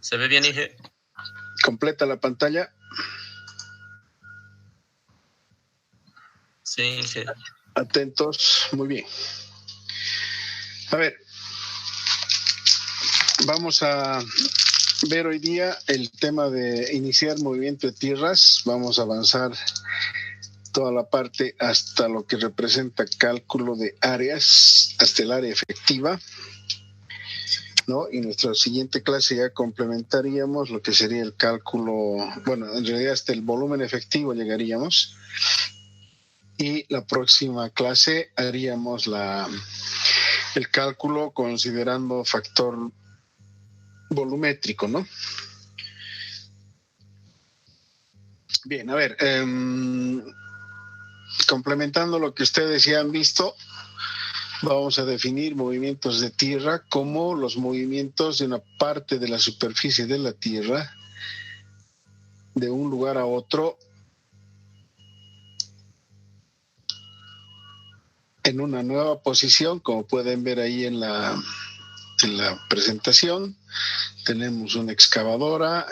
¿Se ve bien, Inge? Completa la pantalla. Sí, Inge. Atentos, muy bien. A ver, vamos a ver hoy día el tema de iniciar movimiento de tierras. Vamos a avanzar toda la parte hasta lo que representa cálculo de áreas, hasta el área efectiva, ¿no? Y en nuestra siguiente clase ya complementaríamos lo que sería el cálculo, bueno, en realidad hasta el volumen efectivo llegaríamos. Y la próxima clase haríamos el cálculo considerando factor volumétrico, ¿no? Bien, a ver, complementando lo que ustedes ya han visto, vamos a definir movimientos de tierra como los movimientos de una parte de la superficie de la tierra de un lugar a otro en una nueva posición, como pueden ver ahí en la presentación. Tenemos una excavadora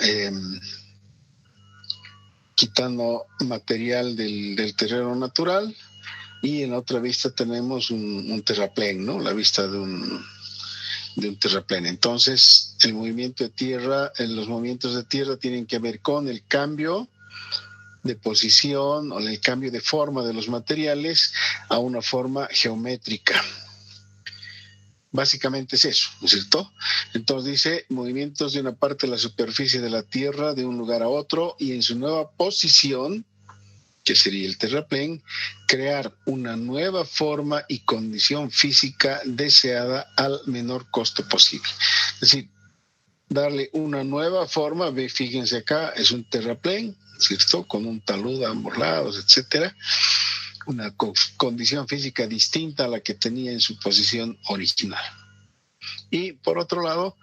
quitando material del terreno natural, y en otra vista tenemos un terraplén, ¿no? La vista de un terraplén. Entonces, el movimiento de tierra, los movimientos de tierra tienen que ver con el cambio de posición o el cambio de forma de los materiales a una forma geométrica. Básicamente es eso, ¿no es cierto? Entonces dice, movimientos de una parte de la superficie de la tierra de un lugar a otro y en su nueva posición, que sería el terraplén, crear una nueva forma y condición física deseada al menor costo posible. Es decir, darle una nueva forma. Fíjense acá, es un terraplén, ¿cierto? Con un talud a ambos lados, etcétera. Una condición física distinta a la que tenía en su posición original. Y por otro lado,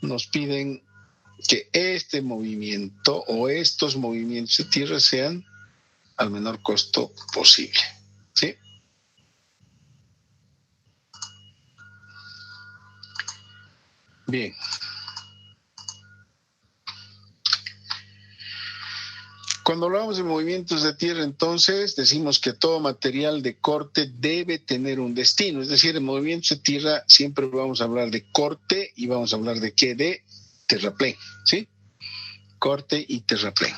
nos piden que este movimiento o estos movimientos de tierra sean al menor costo posible, ¿sí? Bien. Cuando hablamos de movimientos de tierra, entonces decimos que todo material de corte debe tener un destino. Es decir, en movimientos de tierra siempre vamos a hablar de corte y vamos a hablar de ¿qué? De terraplén, ¿sí? Corte y terraplén.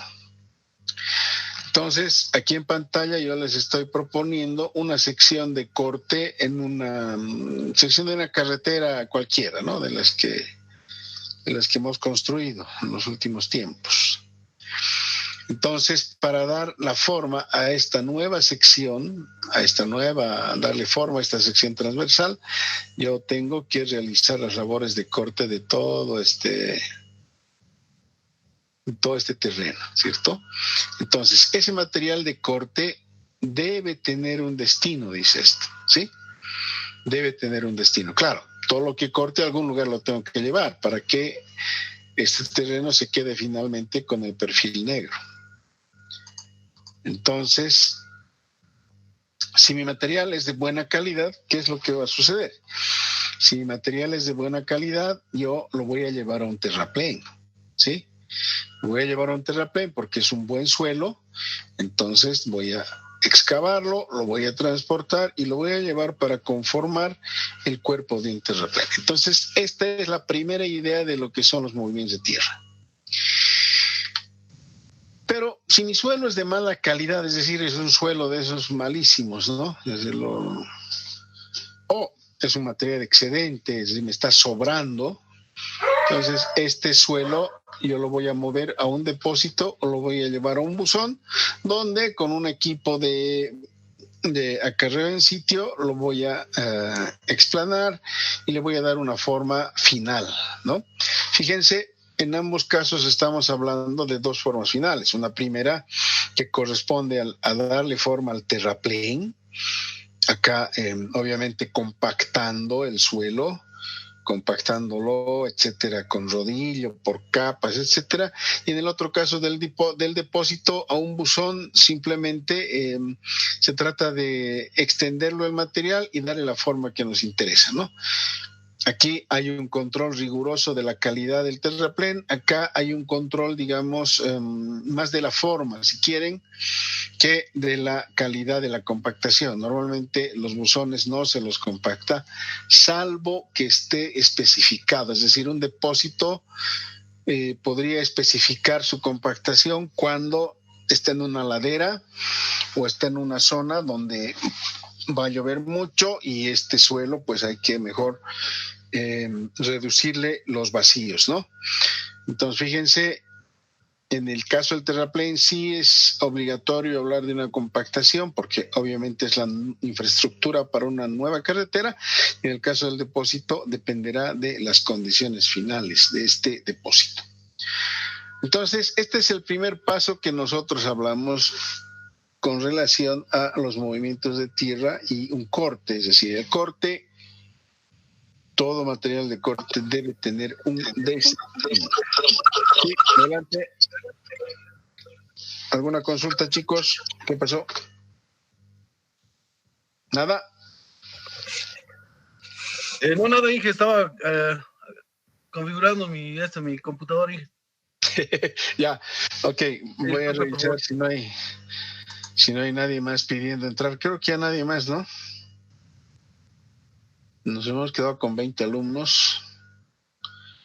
Entonces, aquí en pantalla yo les estoy proponiendo una sección de corte en una sección de una carretera cualquiera, ¿no? De las que hemos construido en los últimos tiempos. Entonces, para dar la forma a esta nueva sección, darle forma a esta sección transversal, yo tengo que realizar las labores de corte de todo este terreno, ¿cierto? Entonces, ese material de corte debe tener un destino, dice esto, ¿sí? Debe tener un destino. Claro, todo lo que corte a algún lugar lo tengo que llevar para que este terreno se quede finalmente con el perfil negro. Entonces, si mi material es de buena calidad, ¿qué es lo que va a suceder? Si mi material es de buena calidad, yo lo voy a llevar a un terraplén, ¿sí? Lo voy a llevar a un terraplén porque es un buen suelo, entonces voy a excavarlo, lo voy a transportar y lo voy a llevar para conformar el cuerpo de un terraplén. Entonces, esta es la primera idea de lo que son los movimientos de tierra. Pero si mi suelo es de mala calidad, es decir, es un suelo de esos malísimos, ¿no? O es un material excedente, es decir, me está sobrando, entonces este suelo yo lo voy a mover a un depósito o lo voy a llevar a un buzón, donde con un equipo de acarreo en sitio lo voy a explanar y le voy a dar una forma final, ¿no? Fíjense, en ambos casos estamos hablando de dos formas finales. Una primera que corresponde a darle forma al terraplén, acá obviamente compactando el suelo, compactándolo, etcétera, con rodillo, por capas, etcétera. Y en el otro caso del depósito a un buzón, simplemente se trata de extenderlo el material y darle la forma que nos interesa, ¿no? Aquí hay un control riguroso de la calidad del terraplén. Acá hay un control, digamos, más de la forma, si quieren, que de la calidad de la compactación. Normalmente los buzones no se los compacta, salvo que esté especificado. Es decir, un depósito podría especificar su compactación cuando está en una ladera o está en una zona donde va a llover mucho y este suelo, pues hay que mejor reducirle los vacíos, ¿no? Entonces, fíjense, en el caso del terraplén sí es obligatorio hablar de una compactación porque obviamente es la infraestructura para una nueva carretera. En el caso del depósito dependerá de las condiciones finales de este depósito. Entonces, este es el primer paso que nosotros hablamos con relación a los movimientos de tierra y un corte, es decir, el corte. Todo material de corte debe tener un destino. Sí, adelante. ¿Alguna consulta, chicos? ¿Qué pasó? ¿Nada? No, nada, Inge, estaba configurando mi computador, Inge. Ya, ok, voy a revisar si no hay nadie más pidiendo entrar. Creo que ya nadie más, ¿no? Nos hemos quedado con 20 alumnos,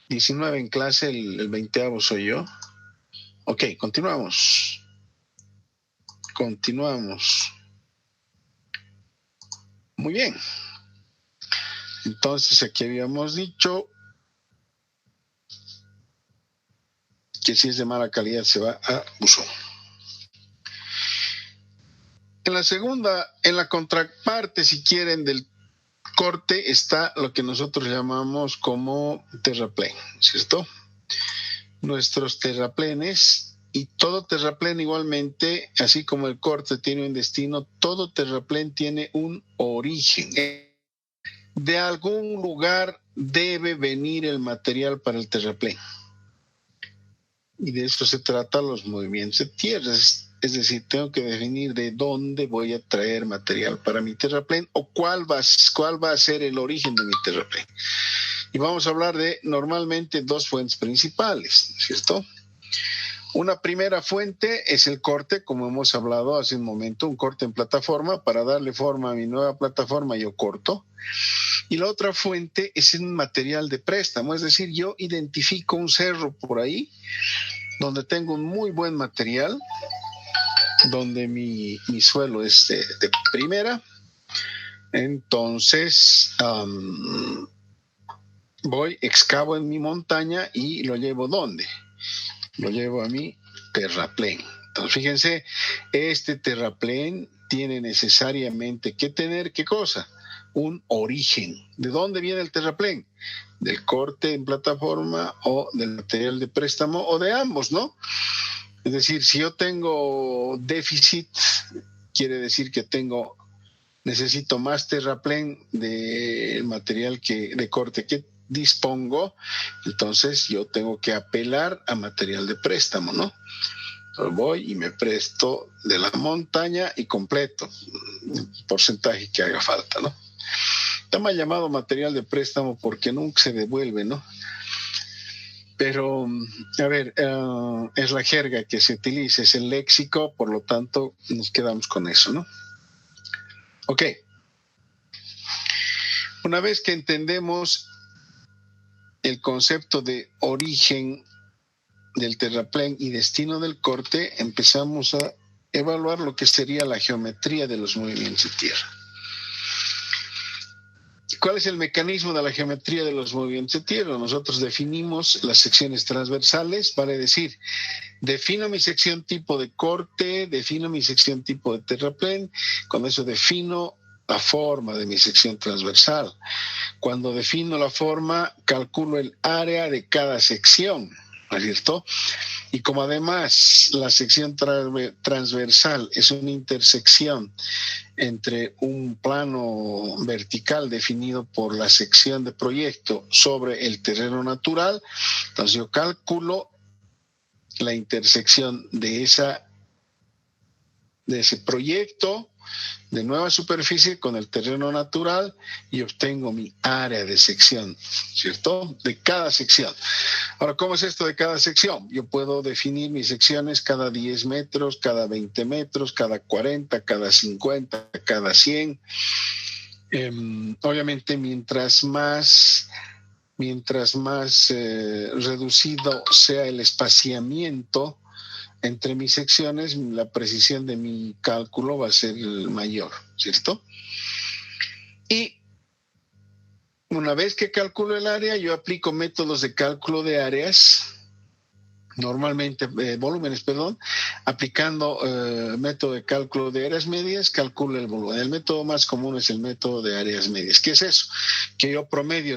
19 en clase, el 20º soy yo. Ok, continuamos. Muy bien. Entonces aquí habíamos dicho que si es de mala calidad se va a buzón. En la contraparte, si quieren, del corte está lo que nosotros llamamos como terraplén, ¿cierto? Nuestros terraplenes, y todo terraplén igualmente, así como el corte tiene un destino, todo terraplén tiene un origen. De algún lugar debe venir el material para el terraplén. Y de eso se trata los movimientos de tierra. Es decir, tengo que definir de dónde voy a traer material para mi terraplén o cuál va a ser el origen de mi terraplén. Y vamos a hablar de normalmente dos fuentes principales, ¿cierto? Una primera fuente es el corte, como hemos hablado hace un momento, un corte en plataforma. Para darle forma a mi nueva plataforma yo corto. Y la otra fuente es un material de préstamo, es decir, yo identifico un cerro por ahí donde tengo un muy buen material, donde mi suelo es de primera. Entonces excavo en mi montaña y lo llevo ¿dónde? Lo llevo a mi terraplén. Entonces fíjense, este terraplén tiene necesariamente que tener ¿qué cosa? Un origen. ¿De dónde viene el terraplén? Del corte en plataforma o del material de préstamo o de ambos, ¿no? Es decir, si yo tengo déficit, quiere decir que necesito más terraplén del material de corte que dispongo, entonces yo tengo que apelar a material de préstamo, ¿no? Entonces voy y me presto de la montaña y completo el porcentaje que haga falta, ¿no? Está mal llamado material de préstamo porque nunca se devuelve, ¿no? Pero, a ver, es la jerga que se utiliza, es el léxico, por lo tanto, nos quedamos con eso, ¿no? Ok. Una vez que entendemos el concepto de origen del terraplén y destino del corte, empezamos a evaluar lo que sería la geometría de los movimientos de tierra. ¿Cuál es el mecanismo de la geometría de los movimientos de tierra? Nosotros definimos las secciones transversales, vale decir, defino mi sección tipo de corte, defino mi sección tipo de terraplén, con eso defino la forma de mi sección transversal. Cuando defino la forma, calculo el área de cada sección, ¿no es cierto? Y como además la sección transversal es una intersección entre un plano vertical definido por la sección de proyecto sobre el terreno natural, entonces yo calculo la intersección de ese proyecto de nueva superficie con el terreno natural y obtengo mi área de sección, ¿cierto? De cada sección. Ahora, ¿cómo es esto de cada sección? Yo puedo definir mis secciones cada 10 metros, cada 20 metros, cada 40, cada 50, cada 100. Obviamente, mientras más reducido sea el espaciamiento entre mis secciones, la precisión de mi cálculo va a ser mayor, ¿cierto? Y una vez que calculo el área, yo aplico métodos de cálculo de áreas, normalmente volúmenes, aplicando método de cálculo de áreas medias, calculo el volumen. El método más común es el método de áreas medias. ¿Qué es eso? Que yo promedio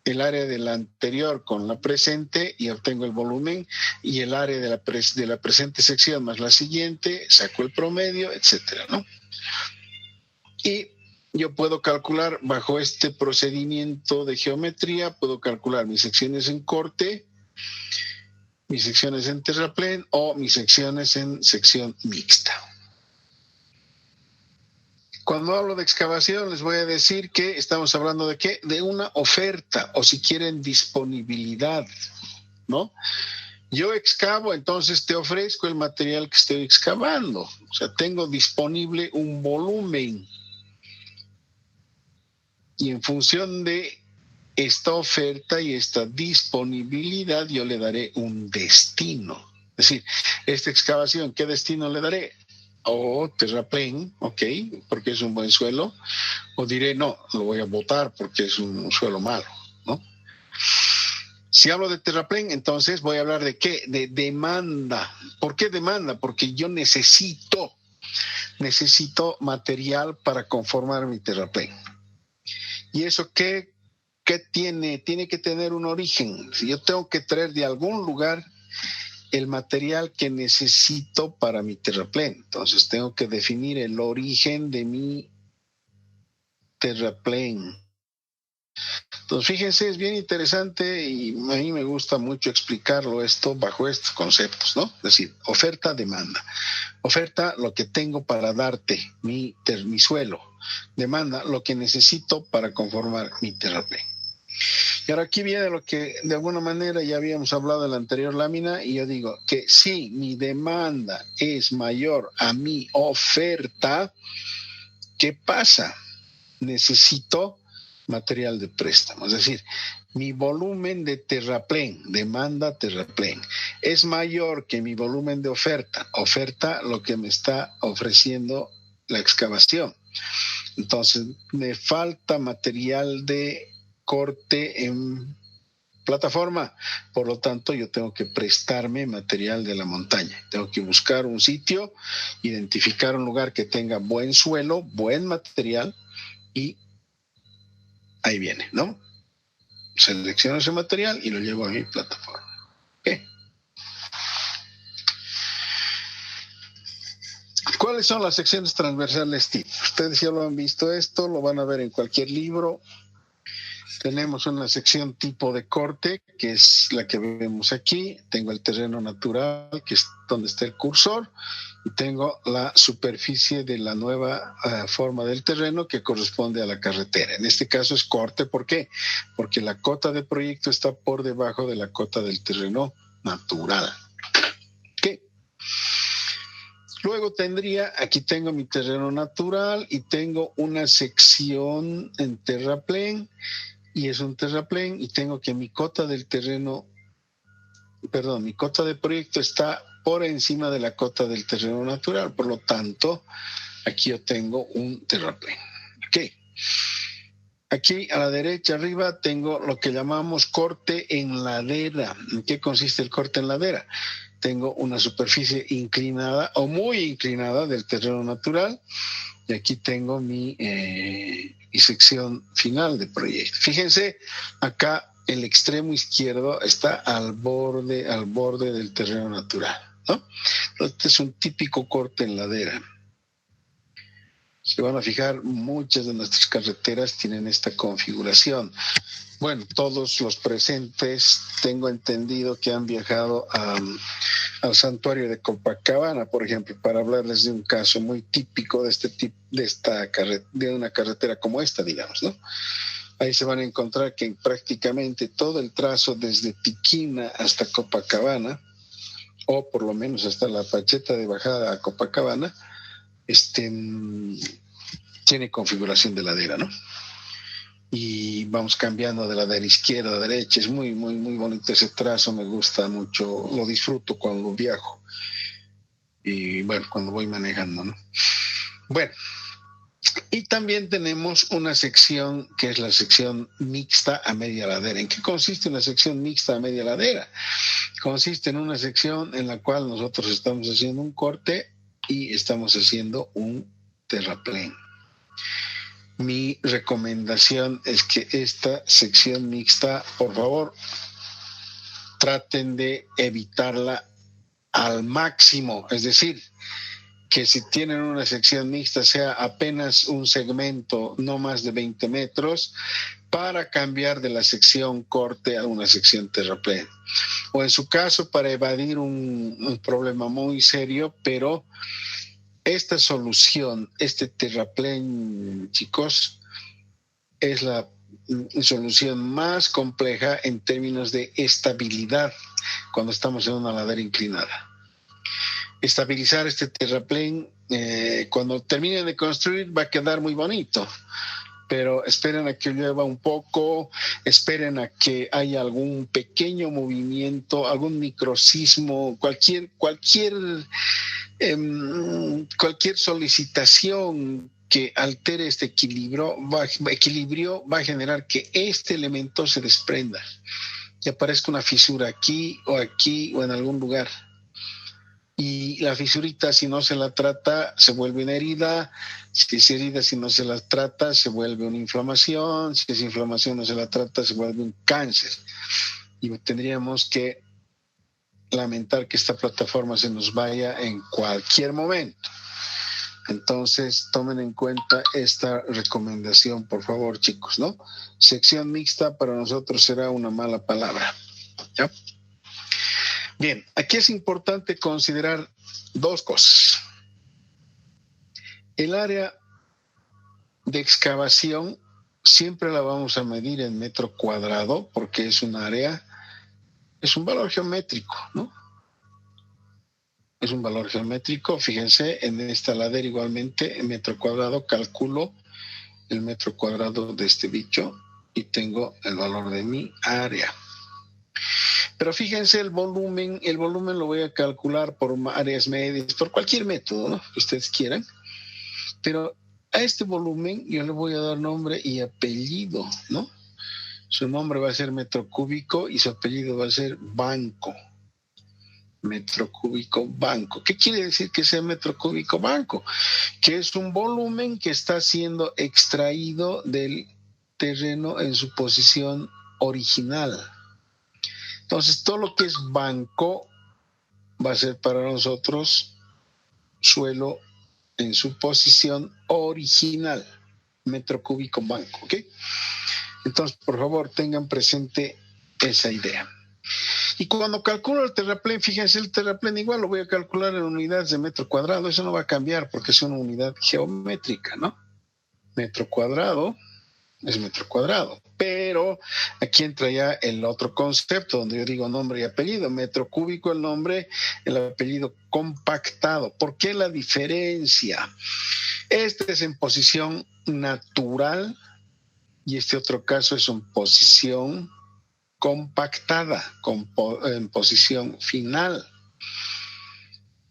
el área de la anterior con la presente y obtengo el volumen, y el área de la presente sección más la siguiente, saco el promedio, etcétera, ¿no? Y yo puedo calcular bajo este procedimiento de geometría, puedo calcular mis secciones en corte, mis secciones en terraplén o mis secciones en sección mixta. Cuando hablo de excavación, les voy a decir que estamos hablando de ¿qué? De una oferta, o si quieren, disponibilidad, ¿no? Yo excavo, entonces te ofrezco el material que estoy excavando. O sea, tengo disponible un volumen. Y en función de esta oferta y esta disponibilidad, yo le daré un destino. Es decir, esta excavación, ¿qué destino le daré? O terraplén, ok, porque es un buen suelo, o diré no, lo voy a botar porque es un suelo malo, ¿no? Si hablo de terraplén, entonces voy a hablar de ¿qué? De demanda. ¿Por qué demanda? Porque yo necesito material para conformar mi terraplén. ¿Y eso qué tiene? Tiene que tener un origen. Si yo tengo que traer de algún lugar el material que necesito para mi terraplén, entonces tengo que definir el origen de mi terraplén. Entonces, fíjense, es bien interesante y a mí me gusta mucho explicarlo esto bajo estos conceptos, ¿no? Es decir, oferta, demanda. Oferta, lo que tengo para darte, mi suelo. Demanda, lo que necesito para conformar mi terraplén. Y ahora aquí viene lo que de alguna manera ya habíamos hablado en la anterior lámina, y yo digo que si mi demanda es mayor a mi oferta, ¿qué pasa? Necesito material de préstamo. Es decir, mi volumen de terraplén, demanda terraplén, es mayor que mi volumen de oferta. Oferta, lo que me está ofreciendo la excavación. Entonces, me falta material de corte en plataforma, por lo tanto yo tengo que prestarme material de la montaña, tengo que buscar un sitio, identificar un lugar que tenga buen suelo, buen material, y ahí viene, ¿no? Selecciono ese material y lo llevo a mi plataforma. ¿Okay? ¿Cuáles son las secciones transversales TIP? Ustedes ya lo han visto esto, lo van a ver en cualquier libro. Tenemos una sección tipo de corte, que es la que vemos aquí. Tengo el terreno natural, que es donde está el cursor, y tengo la superficie de la nueva forma del terreno que corresponde a la carretera. En este caso es corte. ¿Por qué? Porque la cota de proyecto está por debajo de la cota del terreno natural. ¿Qué? Luego aquí tengo mi terreno natural y tengo una sección en terraplén, y es un terraplén, y tengo que mi cota de proyecto está por encima de la cota del terreno natural. Por lo tanto, aquí yo tengo un terraplén. Ok. Aquí a la derecha arriba tengo lo que llamamos corte en ladera. ¿En qué consiste el corte en ladera? Tengo una superficie inclinada o muy inclinada del terreno natural, y aquí tengo mi sección final de proyecto. Fíjense, acá el extremo izquierdo está al borde del terreno natural, ¿no? Este es un típico corte en ladera. Se van a fijar, muchas de nuestras carreteras tienen esta configuración. Bueno, todos los presentes tengo entendido que han viajado al santuario de Copacabana, por ejemplo, para hablarles de un caso muy típico de este tipo, de una carretera como esta, digamos, ¿no? Ahí se van a encontrar que prácticamente todo el trazo desde Tiquina hasta Copacabana, o por lo menos hasta la Pacheta de bajada a Copacabana, tiene configuración de ladera, ¿no? Y vamos cambiando de ladera izquierda a derecha. Es muy, muy, muy bonito ese trazo, me gusta mucho, lo disfruto cuando viajo y bueno, cuando voy manejando, ¿no? Bueno, y también tenemos una sección que es la sección mixta a media ladera. ¿En qué consiste una sección mixta a media ladera? Consiste en una sección en la cual nosotros estamos haciendo un corte y estamos haciendo un terraplén. Mi recomendación es que esta sección mixta, por favor, traten de evitarla al máximo. Es decir, que si tienen una sección mixta sea apenas un segmento, no más de 20 metros, para cambiar de la sección corte a una sección terraplén. O en su caso, para evadir un problema muy serio, pero esta solución, este terraplén, chicos, es la solución más compleja en términos de estabilidad cuando estamos en una ladera inclinada. Estabilizar este terraplén, cuando terminen de construir, va a quedar muy bonito, pero esperen a que llueva un poco, esperen a que haya algún pequeño movimiento, algún microsismo, cualquier solicitación que altere este equilibrio va a generar que este elemento se desprenda y aparezca una fisura aquí o en algún lugar. Y la fisurita, si no se la trata, se vuelve una herida. Si es herida, si no se la trata, se vuelve una inflamación. Si es inflamación, no se la trata, se vuelve un cáncer. Y tendríamos que lamentar que esta plataforma se nos vaya en cualquier momento. Entonces, tomen en cuenta esta recomendación, por favor, chicos, ¿no? Sección mixta para nosotros será una mala palabra, ¿ya? Bien, aquí es importante considerar dos cosas. El área de excavación siempre la vamos a medir en metro cuadrado porque es un valor geométrico, ¿no? Es un valor geométrico. Fíjense, en esta ladera igualmente, en metro cuadrado, calculo el metro cuadrado de este bicho y tengo el valor de mi área. Pero fíjense el volumen lo voy a calcular por áreas medias, por cualquier método, ¿no?, que ustedes quieran. Pero a este volumen yo le voy a dar nombre y apellido, ¿no? Su nombre va a ser metro cúbico y su apellido va a ser banco. Metro cúbico banco. ¿Qué quiere decir que sea metro cúbico banco? Que es un volumen que está siendo extraído del terreno en su posición original. Entonces, todo lo que es banco va a ser para nosotros suelo en su posición original, metro cúbico banco, ¿ok? Entonces, por favor, tengan presente esa idea. Y cuando calculo el terraplén, fíjense, el terraplén igual lo voy a calcular en unidades de metro cuadrado. Eso no va a cambiar porque es una unidad geométrica, ¿no? Metro cuadrado es metro cuadrado. Pero aquí entra ya el otro concepto donde yo digo nombre y apellido. Metro cúbico el nombre, el apellido compactado. ¿Por qué la diferencia? Este es en posición natural y este otro caso es en posición compactada, en posición final.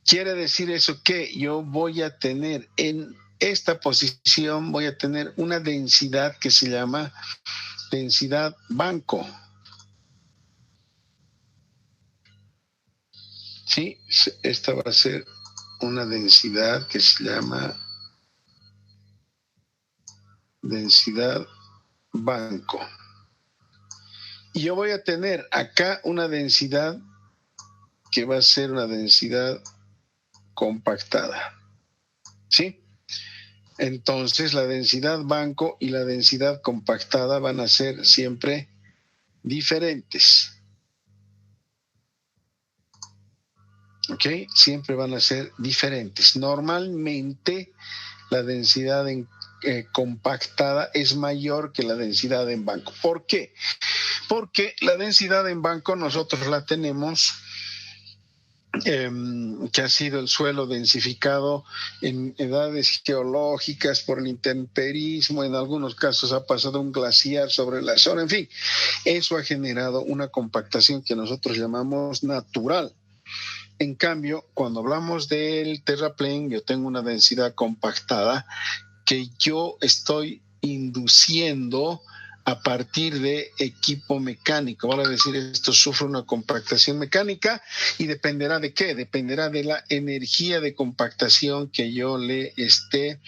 Quiere decir eso que yo voy a tener en esta posición, voy a tener una densidad que se llama densidad banco. Sí, esta va a ser una densidad que se llama densidad banco. Y yo voy a tener acá una densidad que va a ser una densidad compactada. ¿Sí? Entonces la densidad banco y la densidad compactada van a ser siempre diferentes. ¿ok? Siempre van a ser diferentes. Normalmente la densidad compactada es mayor que la densidad en banco. ¿Por qué? Porque la densidad en banco nosotros la tenemos, que ha sido el suelo densificado en edades geológicas por el intemperismo, en algunos casos ha pasado un glaciar sobre la zona, en fin, eso ha generado una compactación que nosotros llamamos natural. En cambio, cuando hablamos del terraplén, yo tengo una densidad compactada que yo estoy induciendo a partir de equipo mecánico. Vale decir, esto sufre una compactación mecánica y dependerá de qué, dependerá de la energía de compactación que yo le esté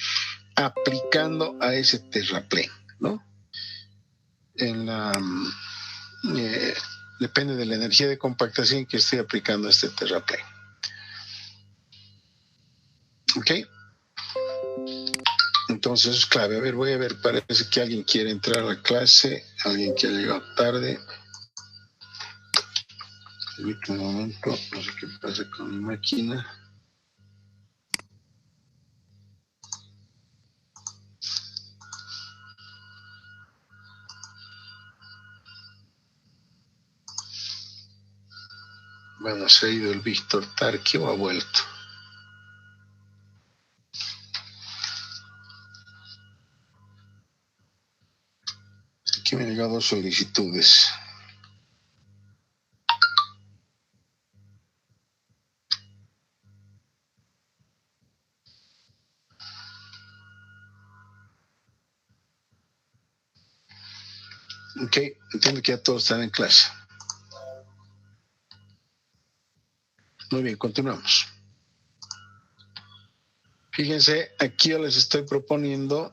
aplicando a ese terraplén, ¿no? Depende de la energía de compactación que esté aplicando a este terraplén. ¿Ok? Entonces es clave. A ver, voy a ver, parece que alguien quiere entrar a la clase, alguien que ha llegado tarde. Un momento, no sé qué pasa con mi máquina. Bueno, se ha ido el Víctor Tarqui o ha vuelto. Aquí me han llegado solicitudes. Ok, entiendo que ya todos están en clase. Muy bien, continuamos. Fíjense, aquí yo les estoy proponiendo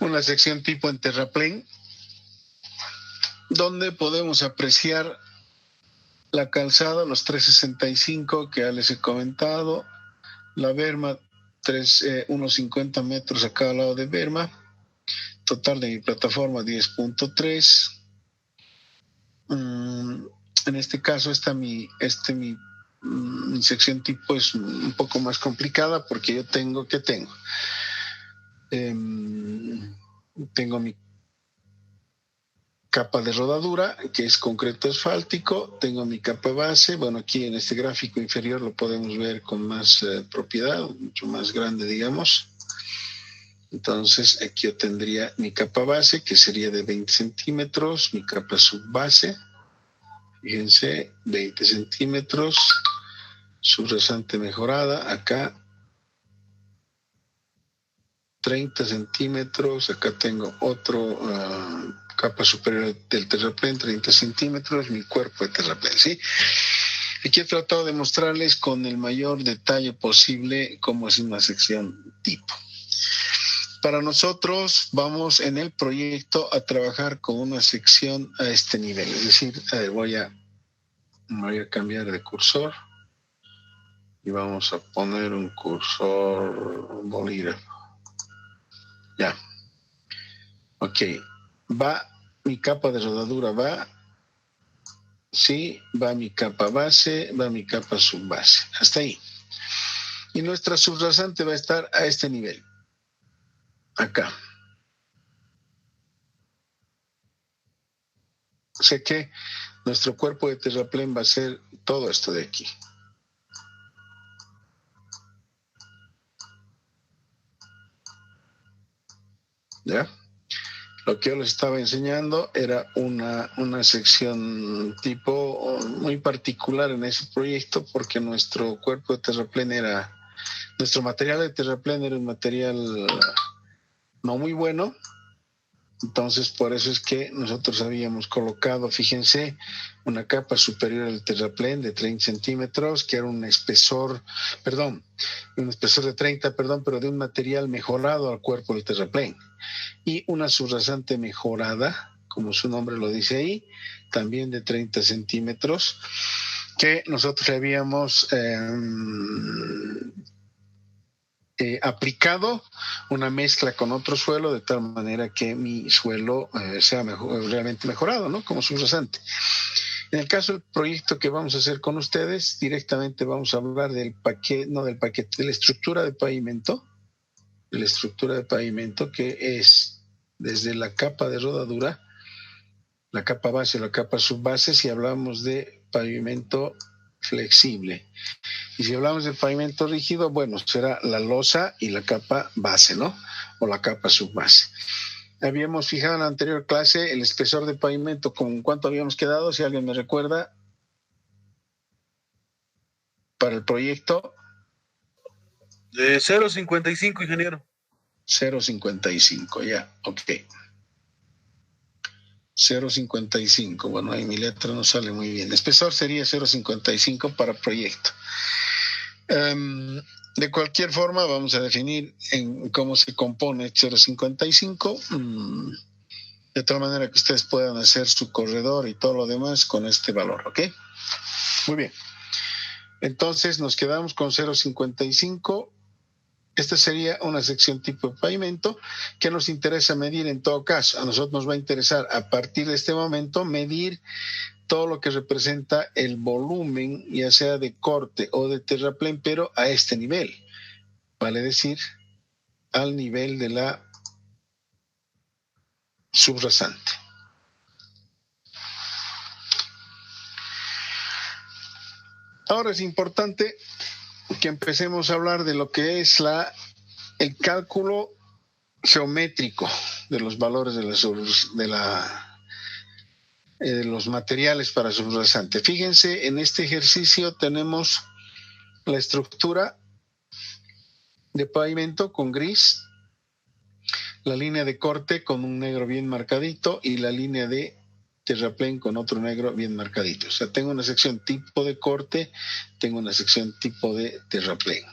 una sección tipo en terraplén, donde podemos apreciar la calzada, los 365 que ya les he comentado, la berma, unos 50 metros a cada lado de berma, total de mi plataforma 10.3. En este caso, mi sección tipo es un poco más complicada porque yo tengo mi capa de rodadura, que es concreto asfáltico, tengo mi capa base, bueno, aquí en este gráfico inferior lo podemos ver con más propiedad, mucho más grande, digamos. Entonces, aquí yo tendría mi capa base, que sería de 20 centímetros, mi capa subbase, fíjense, 20 centímetros, subrasante mejorada, acá 30 centímetros, acá tengo otro capa superior del terraplén, 30 centímetros, mi cuerpo de terraplén, ¿sí? Aquí he tratado de mostrarles con el mayor detalle posible cómo es una sección tipo. Para nosotros vamos en el proyecto a trabajar con una sección a este nivel, es decir, voy a cambiar de cursor y vamos a poner un cursor bolígrafo. Ya. Ok. Va mi capa de rodadura, sí, va mi capa base, va mi capa subbase. Hasta ahí. Y nuestra subrasante va a estar a este nivel. Acá. O sea que nuestro cuerpo de terraplén va a ser todo esto de aquí. ¿Ya? Lo que yo les estaba enseñando era una sección tipo muy particular en ese proyecto porque nuestro cuerpo de terraplén nuestro material de terraplén era un material no muy bueno. Entonces, por eso es que nosotros habíamos colocado, fíjense, una capa superior al terraplén de 30 centímetros, que era un espesor de 30, pero de un material mejorado al cuerpo del terraplén. Y una subrasante mejorada, como su nombre lo dice ahí, también de 30 centímetros, que nosotros le habíamos aplicado una mezcla con otro suelo de tal manera que mi suelo sea realmente mejorado, ¿no? Como subrasante. En el caso del proyecto que vamos a hacer con ustedes, directamente vamos a hablar del paquete, de la estructura de pavimento, que es desde la capa de rodadura, la capa base o la capa subbase, si hablamos de pavimento flexible. Y si hablamos de pavimento rígido, bueno, será la losa y la capa base, ¿no? O la capa subbase. Habíamos fijado en la anterior clase el espesor de pavimento, ¿con cuánto habíamos quedado? Si alguien me recuerda, para el proyecto. De 0.55, ingeniero. 0.55, ya, ok. 0.55, bueno, ahí mi letra no sale muy bien. El espesor sería 0.55 para proyecto. De cualquier forma, vamos a definir en cómo se compone 0.55, de tal manera que ustedes puedan hacer su corredor y todo lo demás con este valor, ¿ok? Muy bien. Entonces nos quedamos con 0.55. Esta sería una sección tipo de pavimento que nos interesa medir en todo caso. A nosotros nos va a interesar a partir de este momento medir todo lo que representa el volumen, ya sea de corte o de terraplén, pero a este nivel. Vale decir, al nivel de la subrasante. Ahora es importante que empecemos a hablar de lo que es el cálculo geométrico de los valores de los materiales para subrasante. Fíjense, en este ejercicio tenemos la estructura de pavimento con gris, la línea de corte con un negro bien marcadito y la línea de terraplén con otro negro bien marcadito. O sea, tengo una sección tipo de corte, tengo una sección tipo de terraplén.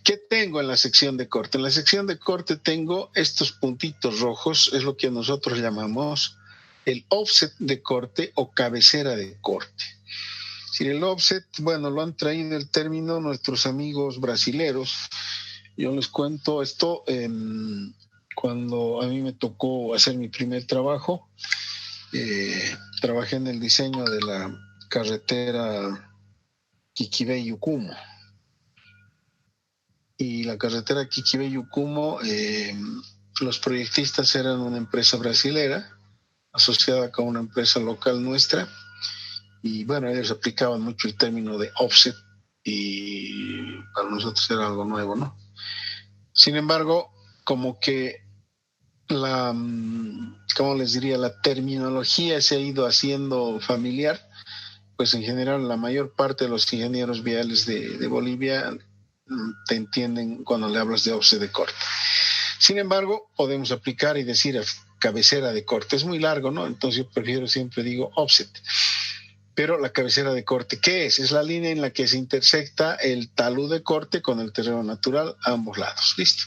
¿Qué tengo en la sección de corte? En la sección de corte tengo estos puntitos rojos, es lo que nosotros llamamos el offset de corte o cabecera de corte. Si el offset, bueno, lo han traído el término nuestros amigos brasileros. Yo les cuento esto cuando a mí me tocó hacer mi primer trabajo. Trabajé en el diseño de la carretera Quiquibé-Yucumo. Y la carretera Quiquibé-Yucumo, los proyectistas eran una empresa brasilera asociada con una empresa local nuestra. Y bueno, ellos aplicaban mucho el término de offset y para nosotros era algo nuevo, ¿no? Sin embargo, como que ¿cómo les diría? La terminología se ha ido haciendo familiar, pues en general la mayor parte de los ingenieros viales de Bolivia te entienden cuando le hablas de offset de corte. Sin embargo, podemos aplicar y decir cabecera de corte. Es muy largo, ¿no? Entonces yo prefiero, siempre digo offset. Pero la cabecera de corte, ¿qué es? Es la línea en la que se intersecta el talud de corte con el terreno natural a ambos lados. Listo.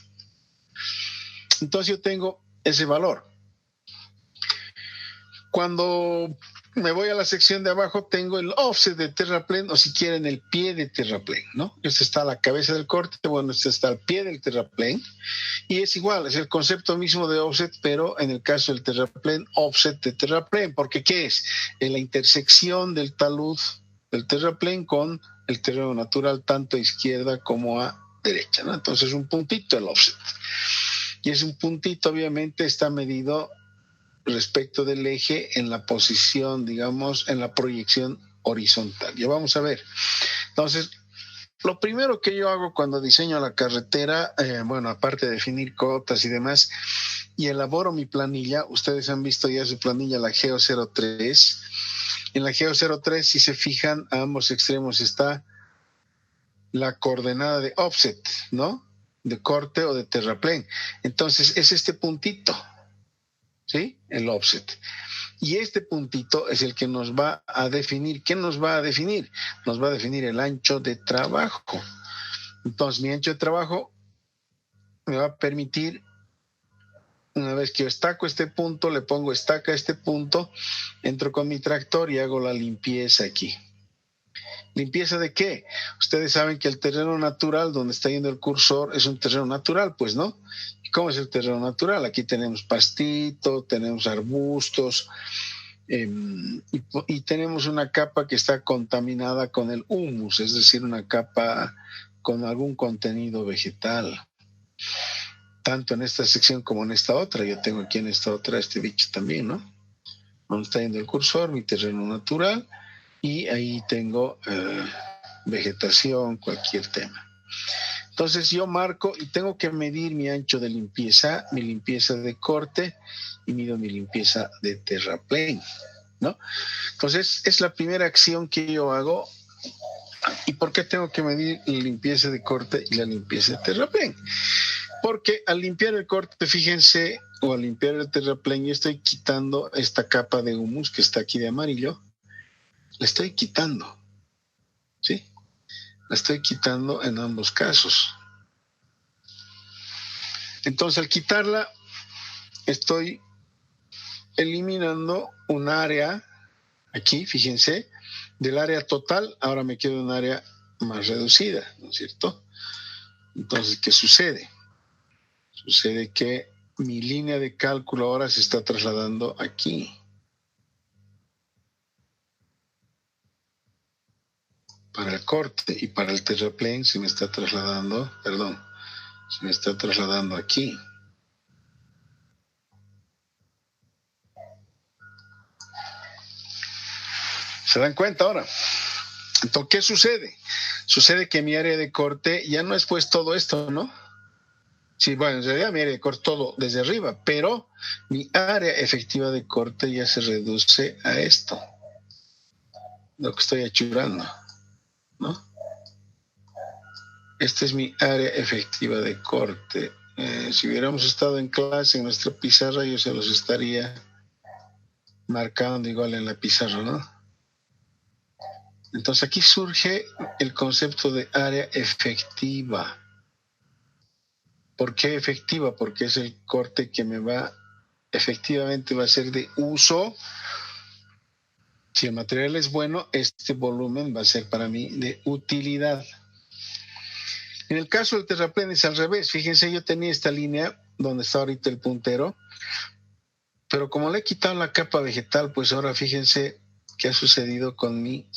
Entonces yo tengo ese valor. Cuando me voy a la sección de abajo, tengo el offset de terraplén, o si quieren el pie de terraplén, ¿no? Este está la cabeza del corte, bueno, este está el pie del terraplén, y es igual, es el concepto mismo de offset, pero en el caso del terraplén, offset de terraplén, porque ¿qué es? En la intersección del talud del terraplén con el terreno natural, tanto a izquierda como a derecha, ¿no? Entonces un puntito el offset. Y ese puntito obviamente está medido respecto del eje en la posición, digamos, en la proyección horizontal. Ya vamos a ver. Entonces, lo primero que yo hago cuando diseño la carretera, bueno, aparte de definir cotas y demás, y elaboro mi planilla, ustedes han visto ya su planilla, la Geo 03. En la Geo 03, si se fijan, a ambos extremos está la coordenada de offset, ¿no? De corte o de terraplén. Entonces, es este puntito, ¿sí? El offset. Y este puntito es el que nos va a definir. ¿Qué nos va a definir? Nos va a definir el ancho de trabajo. Entonces, mi ancho de trabajo me va a permitir, una vez que yo estaco este punto, le pongo estaca a este punto, entro con mi tractor y hago la limpieza aquí. ¿Limpieza de qué? Ustedes saben que el terreno natural donde está yendo el cursor es un terreno natural, pues, ¿no? ¿Y cómo es el terreno natural? Aquí tenemos pastito, tenemos arbustos, y tenemos una capa que está contaminada con el humus, es decir, una capa con algún contenido vegetal, tanto en esta sección como en esta otra. Yo tengo aquí en esta otra este bicho también, ¿no? Donde está yendo el cursor, mi terreno natural, y ahí tengo vegetación, cualquier tema. Entonces yo marco y tengo que medir mi ancho de limpieza, mi limpieza de corte, y mido mi limpieza de terraplén, ¿no? Entonces es la primera acción que yo hago. ¿Y por qué tengo que medir la limpieza de corte y la limpieza de terraplén? Porque al limpiar el corte, fíjense, o al limpiar el terraplén, yo estoy quitando esta capa de humus que está aquí de amarillo. La estoy quitando, ¿sí? La estoy quitando en ambos casos. Entonces, al quitarla, estoy eliminando un área, aquí, fíjense, del área total, ahora me queda un área más reducida, ¿no es cierto? Entonces, ¿qué sucede? Sucede que mi línea de cálculo ahora se está trasladando aquí. Para el corte, y para el terraplén se me está trasladando, se me está trasladando aquí. ¿Se dan cuenta ahora? Entonces, ¿qué sucede? Sucede que mi área de corte ya no es pues todo esto, ¿no? Sí, bueno, en realidad mi área de corte todo desde arriba, pero mi área efectiva de corte ya se reduce a esto, lo que estoy achurando, ¿no? Esta es mi área efectiva de corte. Si hubiéramos estado en clase en nuestra pizarra, yo se los estaría marcando igual en la pizarra, ¿no? Entonces aquí surge el concepto de área efectiva. ¿Por qué efectiva? Porque es el corte que efectivamente va a ser de uso. Si el material es bueno, este volumen va a ser para mí de utilidad. En el caso del terraplén es al revés. Fíjense, yo tenía esta línea donde está ahorita el puntero, pero como le he quitado la capa vegetal, pues ahora fíjense qué ha sucedido con mi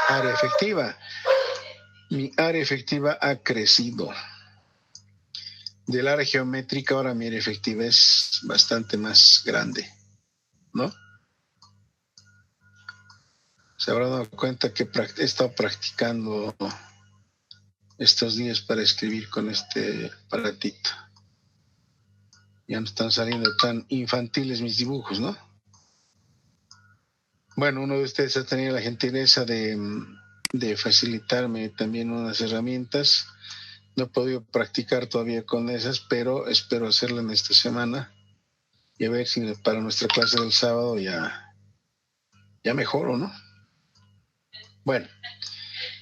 área efectiva. Mi área efectiva ha crecido. Del área geométrica ahora mi área efectiva es bastante más grande, ¿no? Se habrán dado cuenta que he estado practicando estos días para escribir con este aparatito. Ya no están saliendo tan infantiles mis dibujos, ¿no? Bueno, uno de ustedes ha tenido la gentileza de facilitarme también unas herramientas. No he podido practicar todavía con esas, pero espero hacerlo en esta semana y a ver si para nuestra clase del sábado ya mejoro, ¿no? Bueno,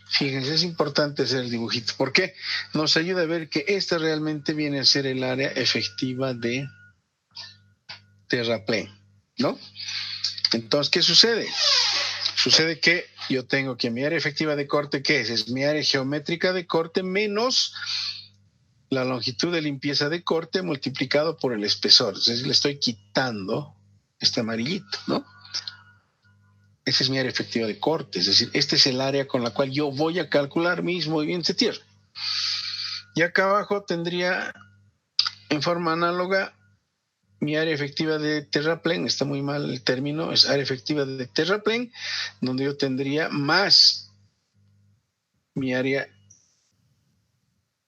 fíjense, es importante hacer el dibujito porque nos ayuda a ver que esta realmente viene a ser el área efectiva de terraplén, ¿no? Entonces, ¿qué sucede? Sucede que yo tengo que mi área efectiva de corte, ¿qué es? Es mi área geométrica de corte menos la longitud de limpieza de corte multiplicado por el espesor. Es decir, le estoy quitando este amarillito, ¿no? Esa es mi área efectiva de corte. Es decir, este es el área con la cual yo voy a calcular mis movimientos de tierra. Y acá abajo tendría en forma análoga mi área efectiva de terraplén. Está muy mal el término, es área efectiva de terraplén, donde yo tendría más mi área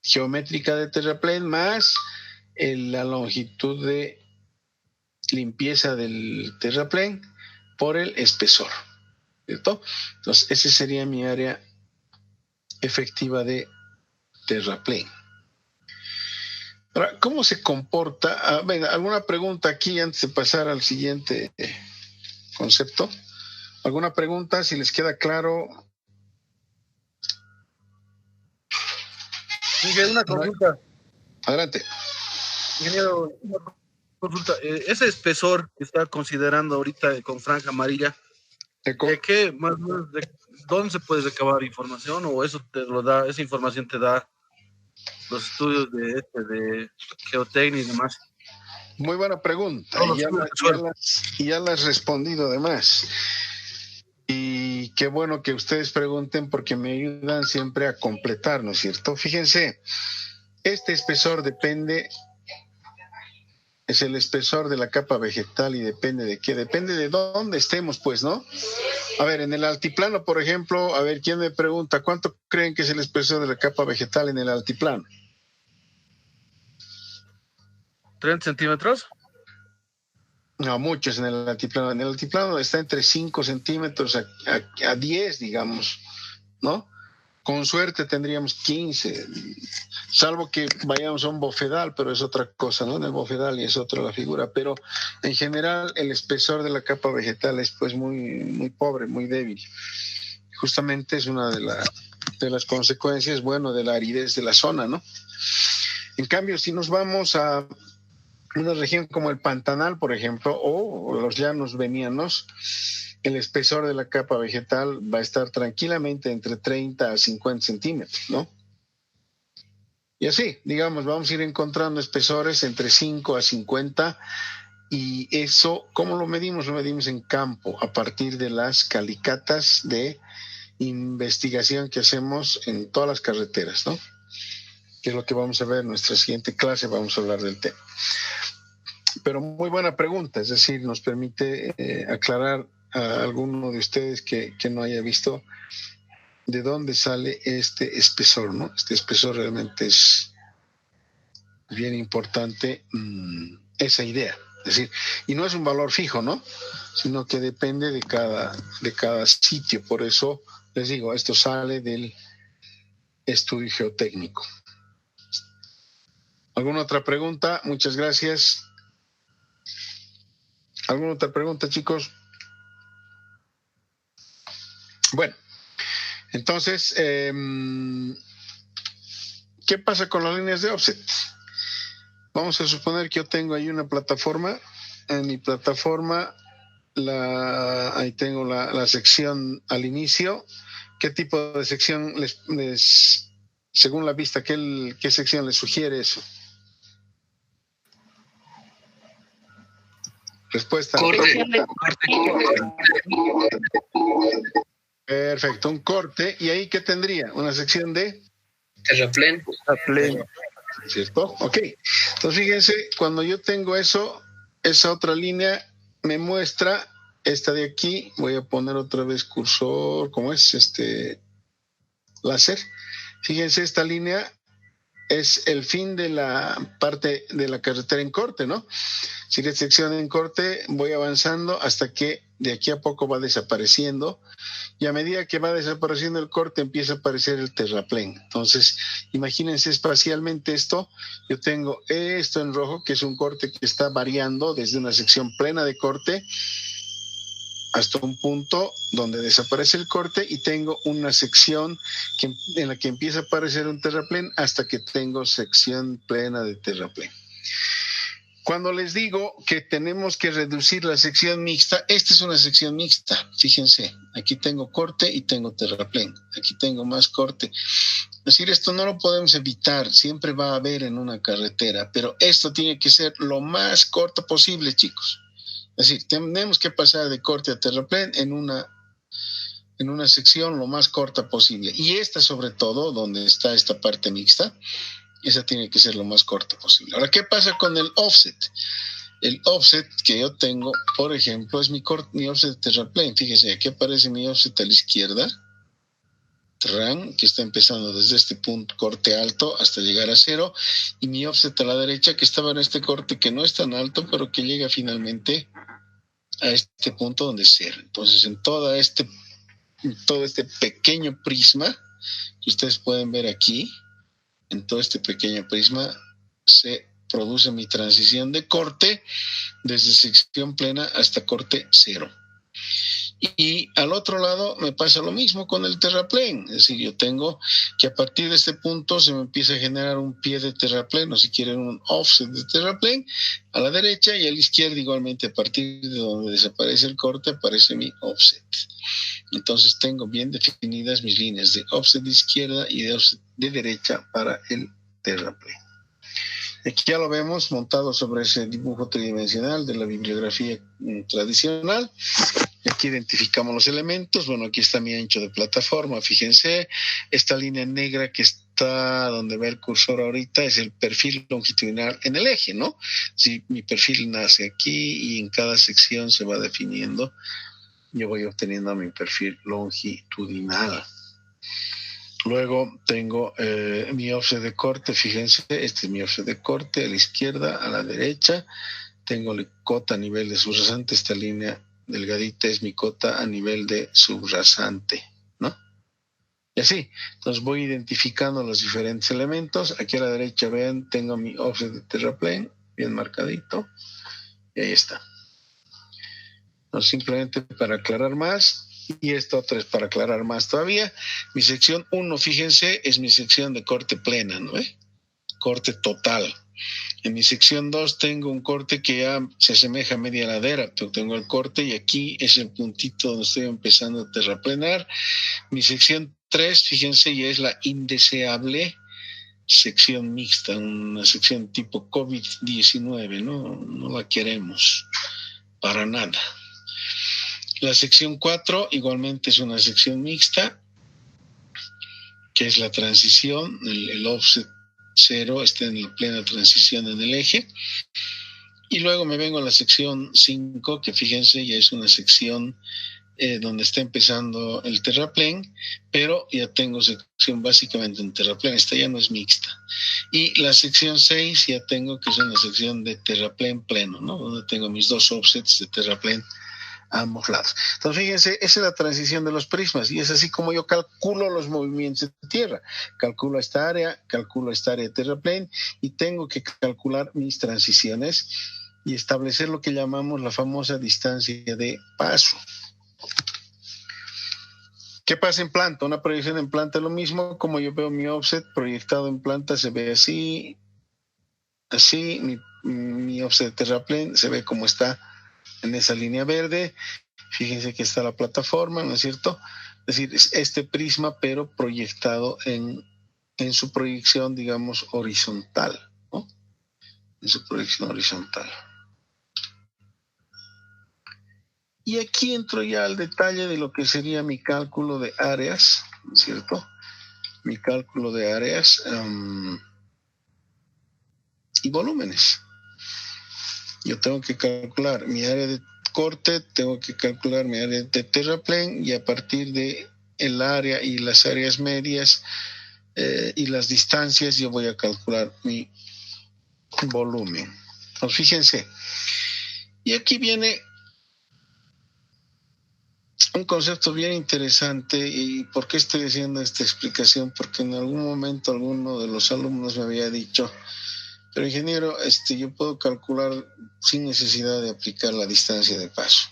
geométrica de terraplén más la longitud de limpieza del terraplén por el espesor, ¿cierto? Entonces, esa sería mi área efectiva de terraplén. Ahora, ¿cómo se comporta? Venga, ¿alguna pregunta aquí antes de pasar al siguiente concepto? ¿Alguna pregunta? Si les queda claro. Miguel, una consulta. Adelante. Ingeniero, una consulta. Ese espesor que está considerando ahorita con franja amarilla, ¿qué más o menos dónde se puede recabar información o eso te lo da, esa información te da los estudios de geotecnia y demás? Muy buena pregunta. Y ya la has respondido además. Y qué bueno que ustedes pregunten porque me ayudan siempre a completar, ¿no es cierto? Fíjense, este espesor es el espesor de la capa vegetal y depende de qué, depende de dónde estemos, pues, ¿no? A ver, en el altiplano, por ejemplo, a ver, ¿quién me pregunta cuánto creen que es el espesor de la capa vegetal en el altiplano? 30 centímetros. No, muchos en el altiplano. En el altiplano está entre 5 centímetros a 10, digamos, ¿no? Con suerte tendríamos 15, salvo que vayamos a un bofedal, pero es otra cosa, ¿no? En el bofedal y es otra la figura, pero en general el espesor de la capa vegetal es pues muy, muy pobre, muy débil. Justamente es una de las consecuencias, bueno, de la aridez de la zona, ¿no? En cambio, si nos vamos a una región como el Pantanal, por ejemplo, o los llanos venianos, el espesor de la capa vegetal va a estar tranquilamente entre 30 a 50 centímetros, ¿no? Y así, digamos, vamos a ir encontrando espesores entre 5 a 50 y eso, ¿cómo lo medimos? Lo medimos en campo, a partir de las calicatas de investigación que hacemos en todas las carreteras, ¿no? Que es lo que vamos a ver en nuestra siguiente clase, vamos a hablar del tema. Pero muy buena pregunta, es decir, nos permite aclarar a alguno de ustedes que no haya visto de dónde sale este espesor, ¿no? Este espesor realmente es bien importante, esa idea, es decir, y no es un valor fijo, ¿no? Sino que depende de cada sitio, por eso les digo, esto sale del estudio geotécnico. ¿Alguna otra pregunta? Muchas gracias. ¿Alguna otra pregunta, chicos? Bueno, entonces, ¿qué pasa con las líneas de offset? Vamos a suponer que yo tengo ahí una plataforma. En mi plataforma, ahí tengo la sección al inicio. ¿Qué tipo de sección según la vista, qué sección les sugiere eso? Respuesta. Corte. Perfecto, un corte. ¿Y ahí qué tendría? Una sección de Terraplén. ¿Cierto? Ok. Entonces fíjense, cuando yo tengo eso, esa otra línea me muestra esta de aquí. Voy a poner otra vez cursor, ¿cómo es? Láser. Fíjense, esta línea es el fin de la parte de la carretera en corte, ¿no? Si la sección en corte, voy avanzando hasta que de aquí a poco va desapareciendo, y a medida que va desapareciendo el corte empieza a aparecer el terraplén. Entonces, imagínense espacialmente esto. Yo tengo esto en rojo, que es un corte que está variando desde una sección plena de corte hasta un punto donde desaparece el corte, y tengo una sección en la que empieza a aparecer un terraplén hasta que tengo sección plena de terraplén. Cuando les digo que tenemos que reducir la sección mixta, esta es una sección mixta, fíjense, aquí tengo corte y tengo terraplén, aquí tengo más corte. Es decir, esto no lo podemos evitar, siempre va a haber en una carretera, pero esto tiene que ser lo más corto posible, chicos. Es decir, tenemos que pasar de corte a terraplén en una sección lo más corta posible. Y esta, sobre todo, donde está esta parte mixta, esa tiene que ser lo más corta posible. Ahora, ¿qué pasa con el offset? El offset que yo tengo, por ejemplo, es mi offset de terraplén. Fíjese, aquí aparece mi offset a la izquierda, que está empezando desde este punto, corte alto, hasta llegar a 0, y mi offset a la derecha, que estaba en este corte que no es tan alto, pero que llega finalmente a este punto donde es 0. Entonces, en todo este pequeño prisma que ustedes pueden ver aquí, en todo este pequeño prisma se produce mi transición de corte desde sección plena hasta corte 0. Y al otro lado me pasa lo mismo con el terraplén. Es decir, yo tengo que a partir de este punto se me empieza a generar un pie de terraplén, o si quieren un offset de terraplén, a la derecha, y a la izquierda igualmente, a partir de donde desaparece el corte aparece mi offset. Entonces tengo bien definidas mis líneas de offset de izquierda y de offset de derecha para el terraplén. Aquí ya lo vemos montado sobre ese dibujo tridimensional de la bibliografía tradicional. Aquí identificamos los elementos. Bueno, aquí está mi ancho de plataforma. Fíjense, esta línea negra que está donde va el cursor ahorita es el perfil longitudinal en el eje, ¿no? Si mi perfil nace aquí y en cada sección se va definiendo, yo voy obteniendo mi perfil longitudinal. Luego tengo mi offset de corte. Fíjense, este es mi offset de corte a la izquierda, a la derecha. Tengo la cota a nivel de subrasante. Esta línea delgadita es mi cota a nivel de subrasante, ¿no? Y así, entonces voy identificando los diferentes elementos. Aquí a la derecha, vean, tengo mi offset de terraplane, bien marcadito. Y ahí está. Entonces, simplemente para aclarar más. Y esta otra es para aclarar más todavía. Mi sección 1, fíjense, es mi sección de corte plena, ¿no? Corte total. En mi sección 2 tengo un corte que ya se asemeja a media ladera, pero tengo el corte y aquí es el puntito donde estoy empezando a terraplenar. Mi sección 3, fíjense, ya es la indeseable sección mixta, una sección tipo COVID-19, ¿no? No la queremos para nada. La sección 4 igualmente es una sección mixta, que es la transición, el offset 0 está en la plena transición en el eje. Y luego me vengo a la sección 5, que fíjense, ya es una sección donde está empezando el terraplén, pero ya tengo sección básicamente en terraplén, esta ya no es mixta. Y la sección 6 ya tengo que es una sección de terraplén pleno, ¿no? Donde tengo mis dos offsets de terraplén a ambos lados. Entonces, fíjense, esa es la transición de los prismas y es así como yo calculo los movimientos de tierra. Calculo esta área de terraplén y tengo que calcular mis transiciones y establecer lo que llamamos la famosa distancia de paso. ¿Qué pasa en planta? Una proyección en planta es lo mismo. Como yo veo mi offset proyectado en planta, se ve así, mi offset de terraplén se ve como está en esa línea verde. Fíjense que está la plataforma, ¿no es cierto? Es decir, es este prisma, pero proyectado en su proyección, digamos, horizontal, ¿no? En su proyección horizontal. Y aquí entro ya al detalle de lo que sería mi cálculo de áreas, ¿no es cierto? Mi cálculo de áreas y volúmenes. Yo tengo que calcular mi área de corte, tengo que calcular mi área de terraplén y a partir de el área y las áreas medias y las distancias yo voy a calcular mi volumen. Pues fíjense, y aquí viene un concepto bien interesante. ¿Y por qué estoy haciendo esta explicación? Porque en algún momento alguno de los alumnos me había dicho, pero ingeniero, yo puedo calcular sin necesidad de aplicar la distancia de paso.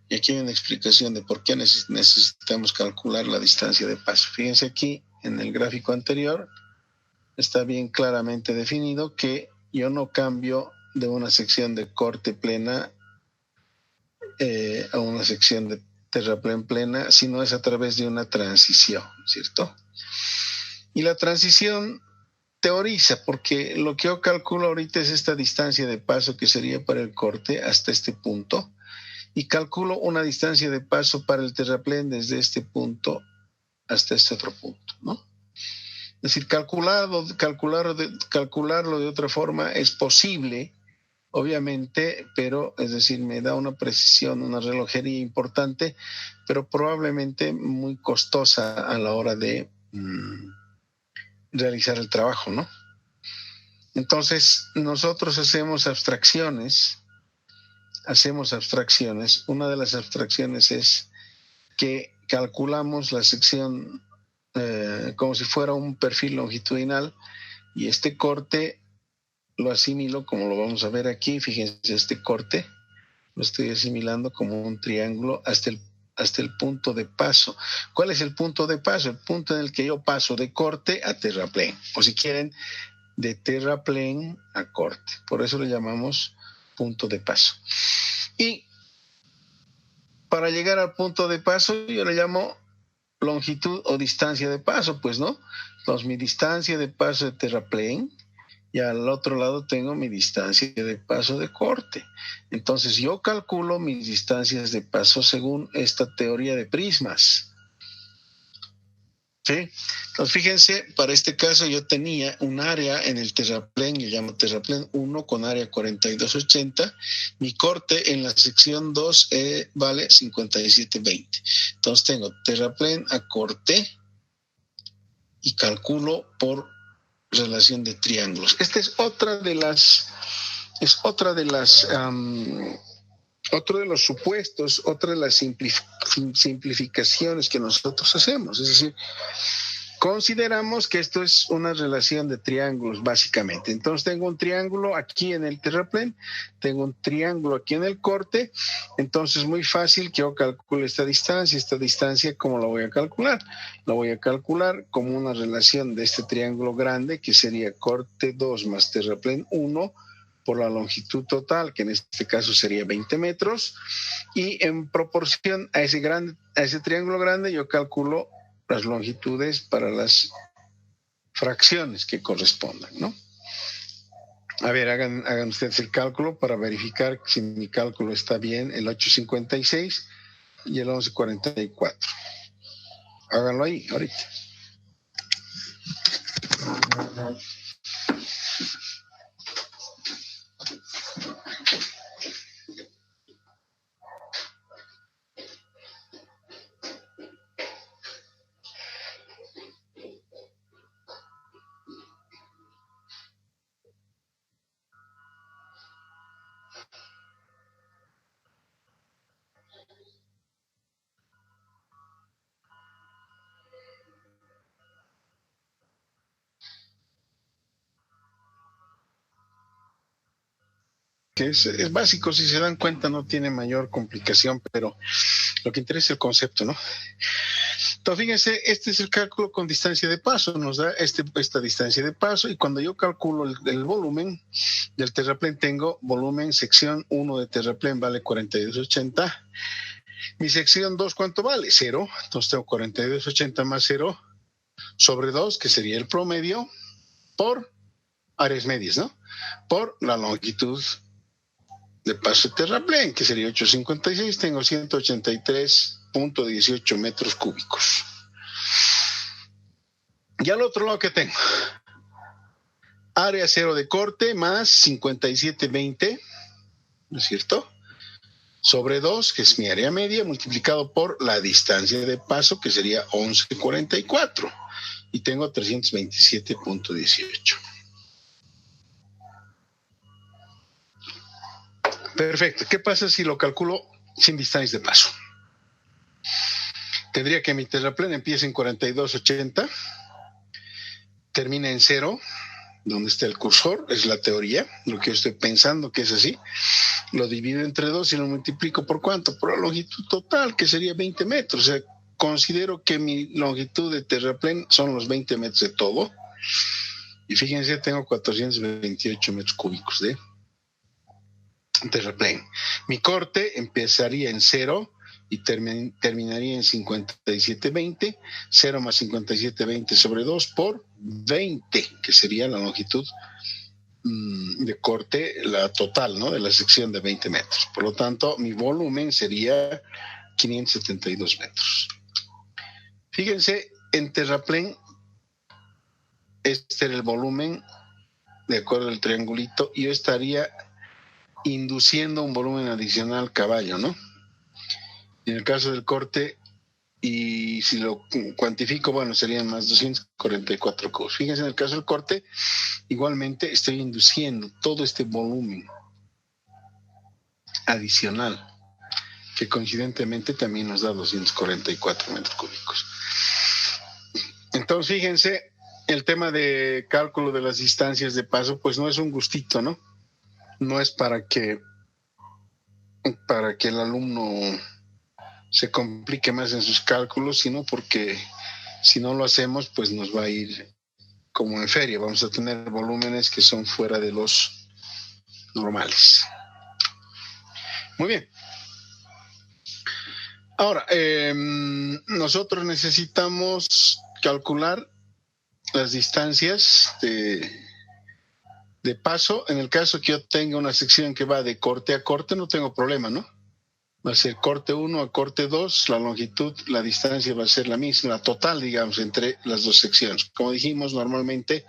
Y aquí hay una explicación de por qué necesitamos calcular la distancia de paso. Fíjense aquí en el gráfico anterior, está bien claramente definido que yo no cambio de una sección de corte plena a una sección de terraplén plena, sino es a través de una transición, ¿cierto? Y la transición teoriza, porque lo que yo calculo ahorita es esta distancia de paso que sería para el corte hasta este punto, y calculo una distancia de paso para el terraplén desde este punto hasta este otro punto, ¿no? Es decir, calcularlo de otra forma es posible, obviamente, pero es decir, me da una precisión, una relojería importante, pero probablemente muy costosa a la hora de realizar el trabajo, ¿no? Entonces, nosotros hacemos abstracciones. Una de las abstracciones es que calculamos la sección como si fuera un perfil longitudinal y este corte lo asimilo, como lo vamos a ver aquí. Fíjense, este corte lo estoy asimilando como un triángulo hasta el punto de paso. ¿Cuál es el punto de paso? El punto en el que yo paso de corte a terraplén, o si quieren, de terraplén a corte. Por eso le llamamos punto de paso. Y para llegar al punto de paso, yo le llamo longitud o distancia de paso, pues, ¿no? Entonces, mi distancia de paso de terraplén y al otro lado tengo mi distancia de paso de corte. Entonces yo calculo mis distancias de paso según esta teoría de prismas. ¿Sí? Entonces fíjense, para este caso yo tenía un área en el terraplén, yo llamo terraplén 1 con área 4280. Mi corte en la sección 2 vale 5720. Entonces tengo terraplén a corte y calculo por relación de triángulos. Esta es otro de los supuestos, otra de las simplificaciones que nosotros hacemos. Es decir, consideramos que esto es una relación de triángulos, básicamente. Entonces tengo un triángulo aquí en el terraplén, tengo un triángulo aquí en el corte, entonces es muy fácil que yo calcule esta distancia. Esta distancia, ¿cómo la voy a calcular? La voy a calcular como una relación de este triángulo grande, que sería corte 2 más terraplén 1, por la longitud total, que en este caso sería 20 metros, y en proporción a ese triángulo grande yo calculo las longitudes para las fracciones que correspondan, ¿no? A ver, hagan ustedes el cálculo para verificar si mi cálculo está bien, el 856 y el 1144. Háganlo ahí, ahorita. Que es básico, si se dan cuenta no tiene mayor complicación, pero lo que interesa es el concepto, ¿no? Entonces fíjense, este es el cálculo con distancia de paso, nos da esta distancia de paso, y cuando yo calculo el volumen del terraplén, tengo volumen sección 1 de terraplén vale 4280. Mi sección 2, ¿cuánto vale? 0. Entonces tengo 4280 más 0 sobre 2, que sería el promedio, por áreas medias, ¿no? Por la longitud de paso de terraplén, que sería 856, tengo 183.18 metros cúbicos. Y al otro lado, ¿qué tengo? Área 0 de corte más 5720, ¿no es cierto? Sobre 2, que es mi área media, multiplicado por la distancia de paso, que sería 1144. Y tengo 327.18. Perfecto. ¿Qué pasa si lo calculo sin distancias de paso? Tendría que mi terraplén empiece en 4280, termina en 0, donde está el cursor, es la teoría, lo que yo estoy pensando que es así. Lo divido entre 2 y lo multiplico por ¿cuánto? Por la longitud total, que sería 20 metros. O sea, considero que mi longitud de terraplén son los 20 metros de todo. Y fíjense, tengo 428 metros cúbicos de terraplén. Mi corte empezaría en 0 y terminaría en 5720. 0 más 5720 sobre 2 por 20, que sería la longitud de corte, la total, ¿no? De la sección de 20 metros. Por lo tanto, mi volumen sería 572 metros. Fíjense, en terraplén, este era el volumen, de acuerdo al triangulito, y yo estaría induciendo un volumen adicional caballo, ¿no? En el caso del corte, y si lo cuantifico, bueno, serían más 244 cubos. Fíjense, en el caso del corte, igualmente estoy induciendo todo este volumen adicional, que coincidentemente también nos da 244 metros cúbicos. Entonces, fíjense, el tema de cálculo de las distancias de paso, pues no es un gustito, ¿no? No es para que el alumno se complique más en sus cálculos, sino porque si no lo hacemos, pues nos va a ir como en feria. Vamos a tener volúmenes que son fuera de los normales. Muy bien. Ahora, nosotros necesitamos calcular las distancias de paso. En el caso que yo tenga una sección que va de corte a corte, no tengo problema, ¿no? Va a ser corte 1 a corte 2, la longitud, la distancia va a ser la misma, la total, digamos, entre las dos secciones. Como dijimos, normalmente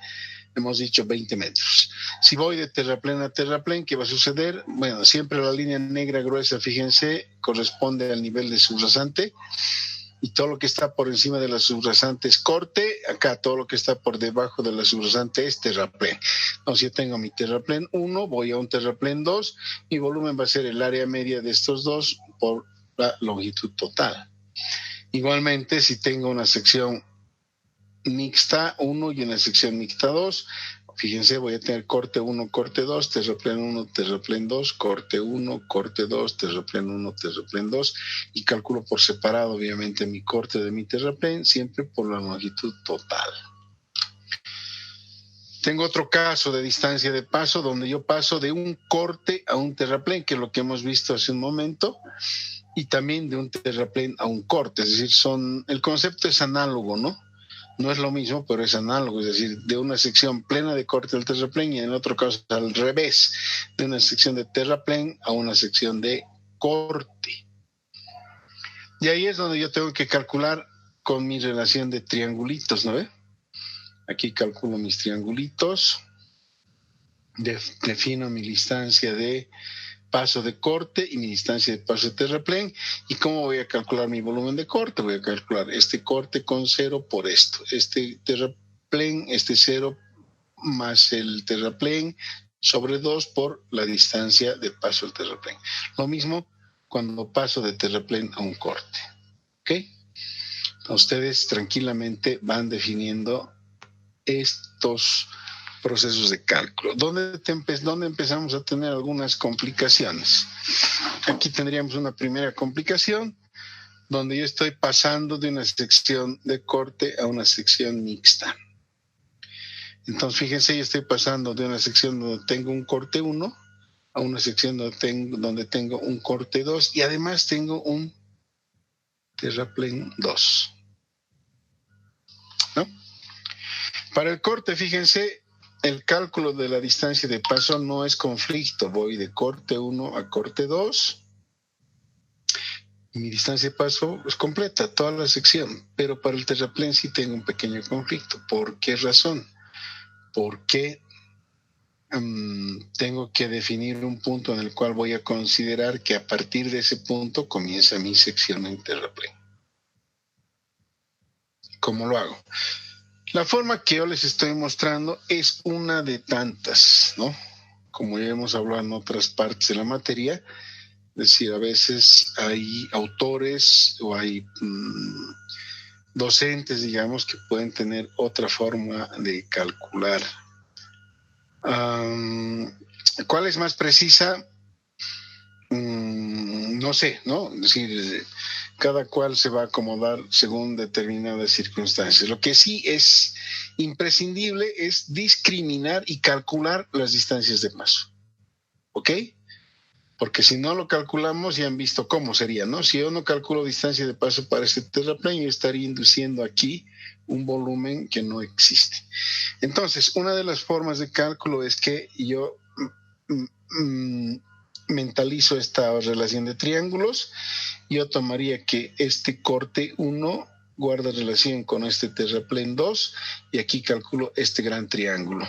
hemos dicho 20 metros. Si voy de terraplén a terraplén, ¿qué va a suceder? Bueno, siempre la línea negra gruesa, fíjense, corresponde al nivel de subrasante, y todo lo que está por encima de la subrasante es corte. Acá todo lo que está por debajo de la subrasante es terraplén. Entonces yo tengo mi terraplén 1, voy a un terraplén 2, mi volumen va a ser el área media de estos dos por la longitud total. Igualmente, si tengo una sección mixta 1 y una sección mixta 2, fíjense, voy a tener corte 1, corte 2, terraplén 1, terraplén 2, corte 1, corte 2, terraplén 1, terraplén 2, y calculo por separado, obviamente, mi corte de mi terraplén, siempre por la longitud total. Tengo otro caso de distancia de paso, donde yo paso de un corte a un terraplén, que es lo que hemos visto hace un momento, y también de un terraplén a un corte, es decir, el concepto es análogo, ¿no? No es lo mismo, pero es análogo, es decir, de una sección plena de corte al terraplén, y en otro caso al revés, de una sección de terraplén a una sección de corte. Y ahí es donde yo tengo que calcular con mi relación de triangulitos, ¿no ve? Aquí calculo mis triangulitos, defino mi distancia de paso de corte y mi distancia de paso de terraplén. ¿Y cómo voy a calcular mi volumen de corte? Voy a calcular este corte con 0 por esto. Este terraplén, este 0 más el terraplén sobre 2 por la distancia de paso del terraplén. Lo mismo cuando paso de terraplén a un corte. ¿Ok? Ustedes tranquilamente van definiendo estos procesos de cálculo. ¿Dónde empezamos a tener algunas complicaciones? Aquí tendríamos una primera complicación, donde yo estoy pasando de una sección de corte a una sección mixta. Entonces, fíjense, yo estoy pasando de una sección donde tengo un corte 1 a una sección donde tengo un corte 2, y además tengo un terraplén 2, ¿no? Para el corte, fíjense, el cálculo de la distancia de paso no es conflicto. Voy de corte 1 a corte 2. Y mi distancia de paso es completa, toda la sección. Pero para el terraplén sí tengo un pequeño conflicto. ¿Por qué razón? Porque tengo que definir un punto en el cual voy a considerar que a partir de ese punto comienza mi sección en terraplén. ¿Cómo lo hago? La forma que yo les estoy mostrando es una de tantas, ¿no? Como ya hemos hablado en otras partes de la materia, es decir, a veces hay autores o hay docentes, digamos, que pueden tener otra forma de calcular. ¿Cuál es más precisa? No sé, ¿no? Es decir, cada cual se va a acomodar según determinadas circunstancias. Lo que sí es imprescindible es discriminar y calcular las distancias de paso. ¿Ok? Porque si no lo calculamos, ya han visto cómo sería, ¿no? Si yo no calculo distancia de paso para este terraplén, yo estaría induciendo aquí un volumen que no existe. Entonces, una de las formas de cálculo es que yo mentalizo esta relación de triángulos. Yo tomaría que este corte 1 guarda relación con este terraplén 2, y aquí calculo este gran triángulo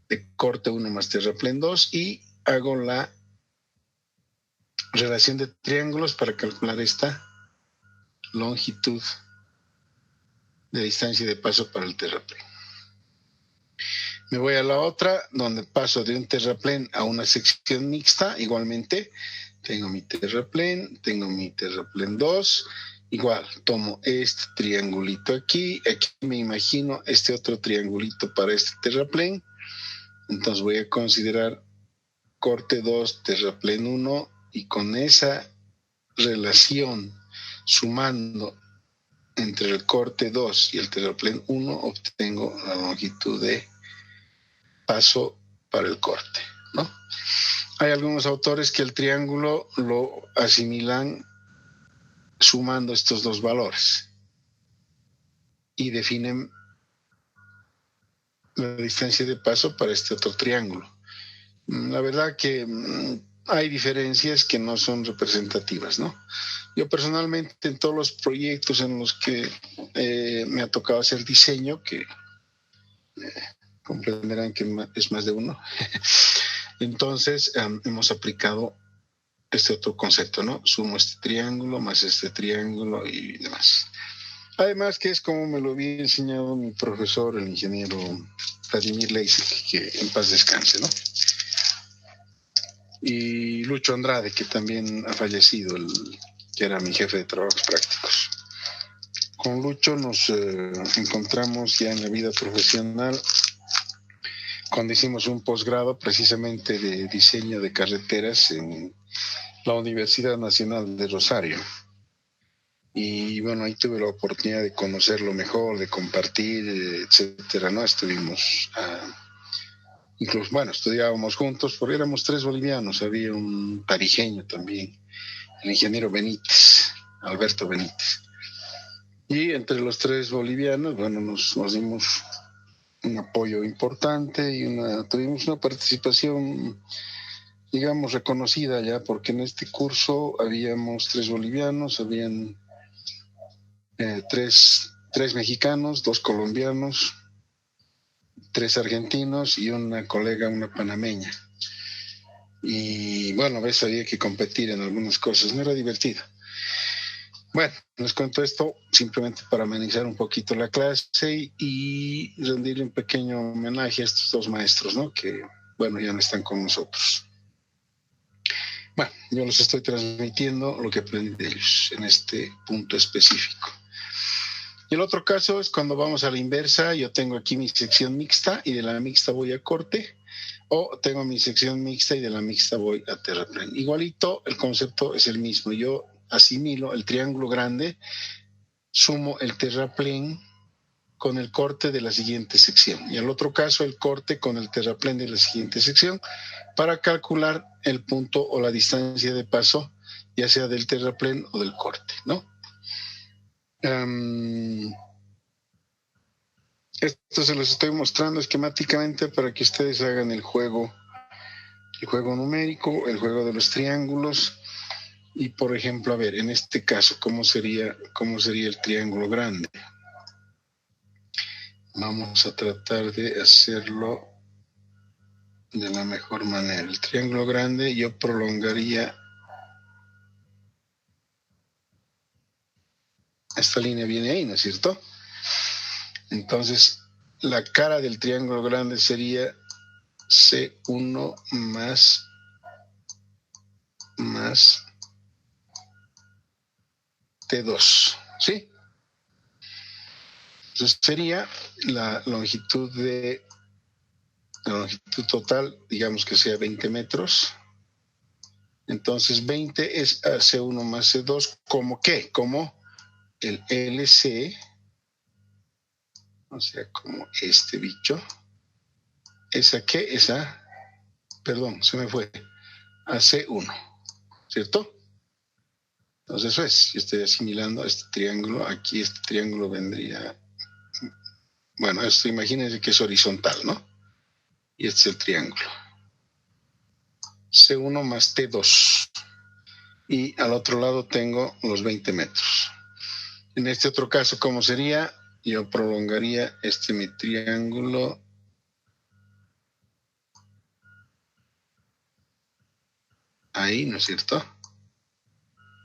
de corte 1 más terraplén 2, y hago la relación de triángulos para calcular esta longitud de distancia de paso para el terraplén. Me voy a la otra, donde paso de un terraplén a una sección mixta. Igualmente, tengo mi terraplén 2. Igual, tomo este triangulito aquí me imagino este otro triangulito para este terraplén. Entonces voy a considerar corte 2, terraplén 1, y con esa relación, sumando entre el corte 2 y el terraplén 1, obtengo la longitud de paso para el corte, ¿no? Hay algunos autores que el triángulo lo asimilan sumando estos dos valores y definen la distancia de paso para este otro triángulo. La verdad que hay diferencias que no son representativas, ¿no? Yo personalmente en todos los proyectos en los que me ha tocado hacer diseño, que comprenderán que es más de uno, entonces hemos aplicado este otro concepto, ¿no? Sumo este triángulo más este triángulo y demás. Además que es como me lo había enseñado mi profesor, el ingeniero Vladimir Leisig, que en paz descanse, ¿no? Y Lucho Andrade, que también ha fallecido, que era mi jefe de trabajos prácticos. Con Lucho nos encontramos ya en la vida profesional cuando hicimos un posgrado precisamente de diseño de carreteras en la Universidad Nacional de Rosario. Y bueno, ahí tuve la oportunidad de conocerlo mejor, de compartir, etcétera, ¿no? Estuvimos, incluso, bueno, estudiábamos juntos porque éramos 3 bolivianos, había un tarijeño también, el ingeniero Benítez, Alberto Benítez. Y entre los 3 bolivianos, bueno, nos dimos un apoyo importante y tuvimos una participación, digamos, reconocida ya, porque en este curso habíamos 3 bolivianos, habían 3 mexicanos, 2 colombianos, 3 argentinos y una colega, una panameña. Y bueno, a veces había que competir en algunas cosas, no era divertido. Bueno, les cuento esto simplemente para amenizar un poquito la clase y rendirle un pequeño homenaje a estos 2 maestros, ¿no? Que, bueno, ya no están con nosotros. Bueno, yo les estoy transmitiendo lo que aprendí de ellos en este punto específico. Y el otro caso es cuando vamos a la inversa, yo tengo aquí mi sección mixta y de la mixta voy a corte, o tengo mi sección mixta y de la mixta voy a terraplén. Igualito, el concepto es el mismo. Yo asimilo el triángulo grande, sumo el terraplén con el corte de la siguiente sección. Y al otro caso, el corte con el terraplén de la siguiente sección para calcular el punto o la distancia de paso, ya sea del terraplén o del corte, ¿no? Esto se los estoy mostrando esquemáticamente para que ustedes hagan el juego numérico, el juego de los triángulos. Y por ejemplo, a ver, en este caso, ¿cómo sería el triángulo grande? Vamos a tratar de hacerlo de la mejor manera. El triángulo grande yo prolongaría esta línea, viene ahí, ¿no es cierto? Entonces, la cara del triángulo grande sería C1 más T2, ¿sí? Entonces sería la longitud total, digamos que sea 20 metros. Entonces 20 es C1 más C2, ¿como qué? Como el LC, o sea, como este bicho. ¿Esa qué? Perdón, se me fue, a C1, ¿cierto? Entonces eso es, yo estoy asimilando este triángulo, aquí este triángulo vendría, bueno, esto imagínense que es horizontal, ¿no? Y este es el triángulo. C1 más T2. Y al otro lado tengo los 20 metros. En este otro caso, ¿cómo sería? Yo prolongaría mi triángulo ahí, ¿no es cierto?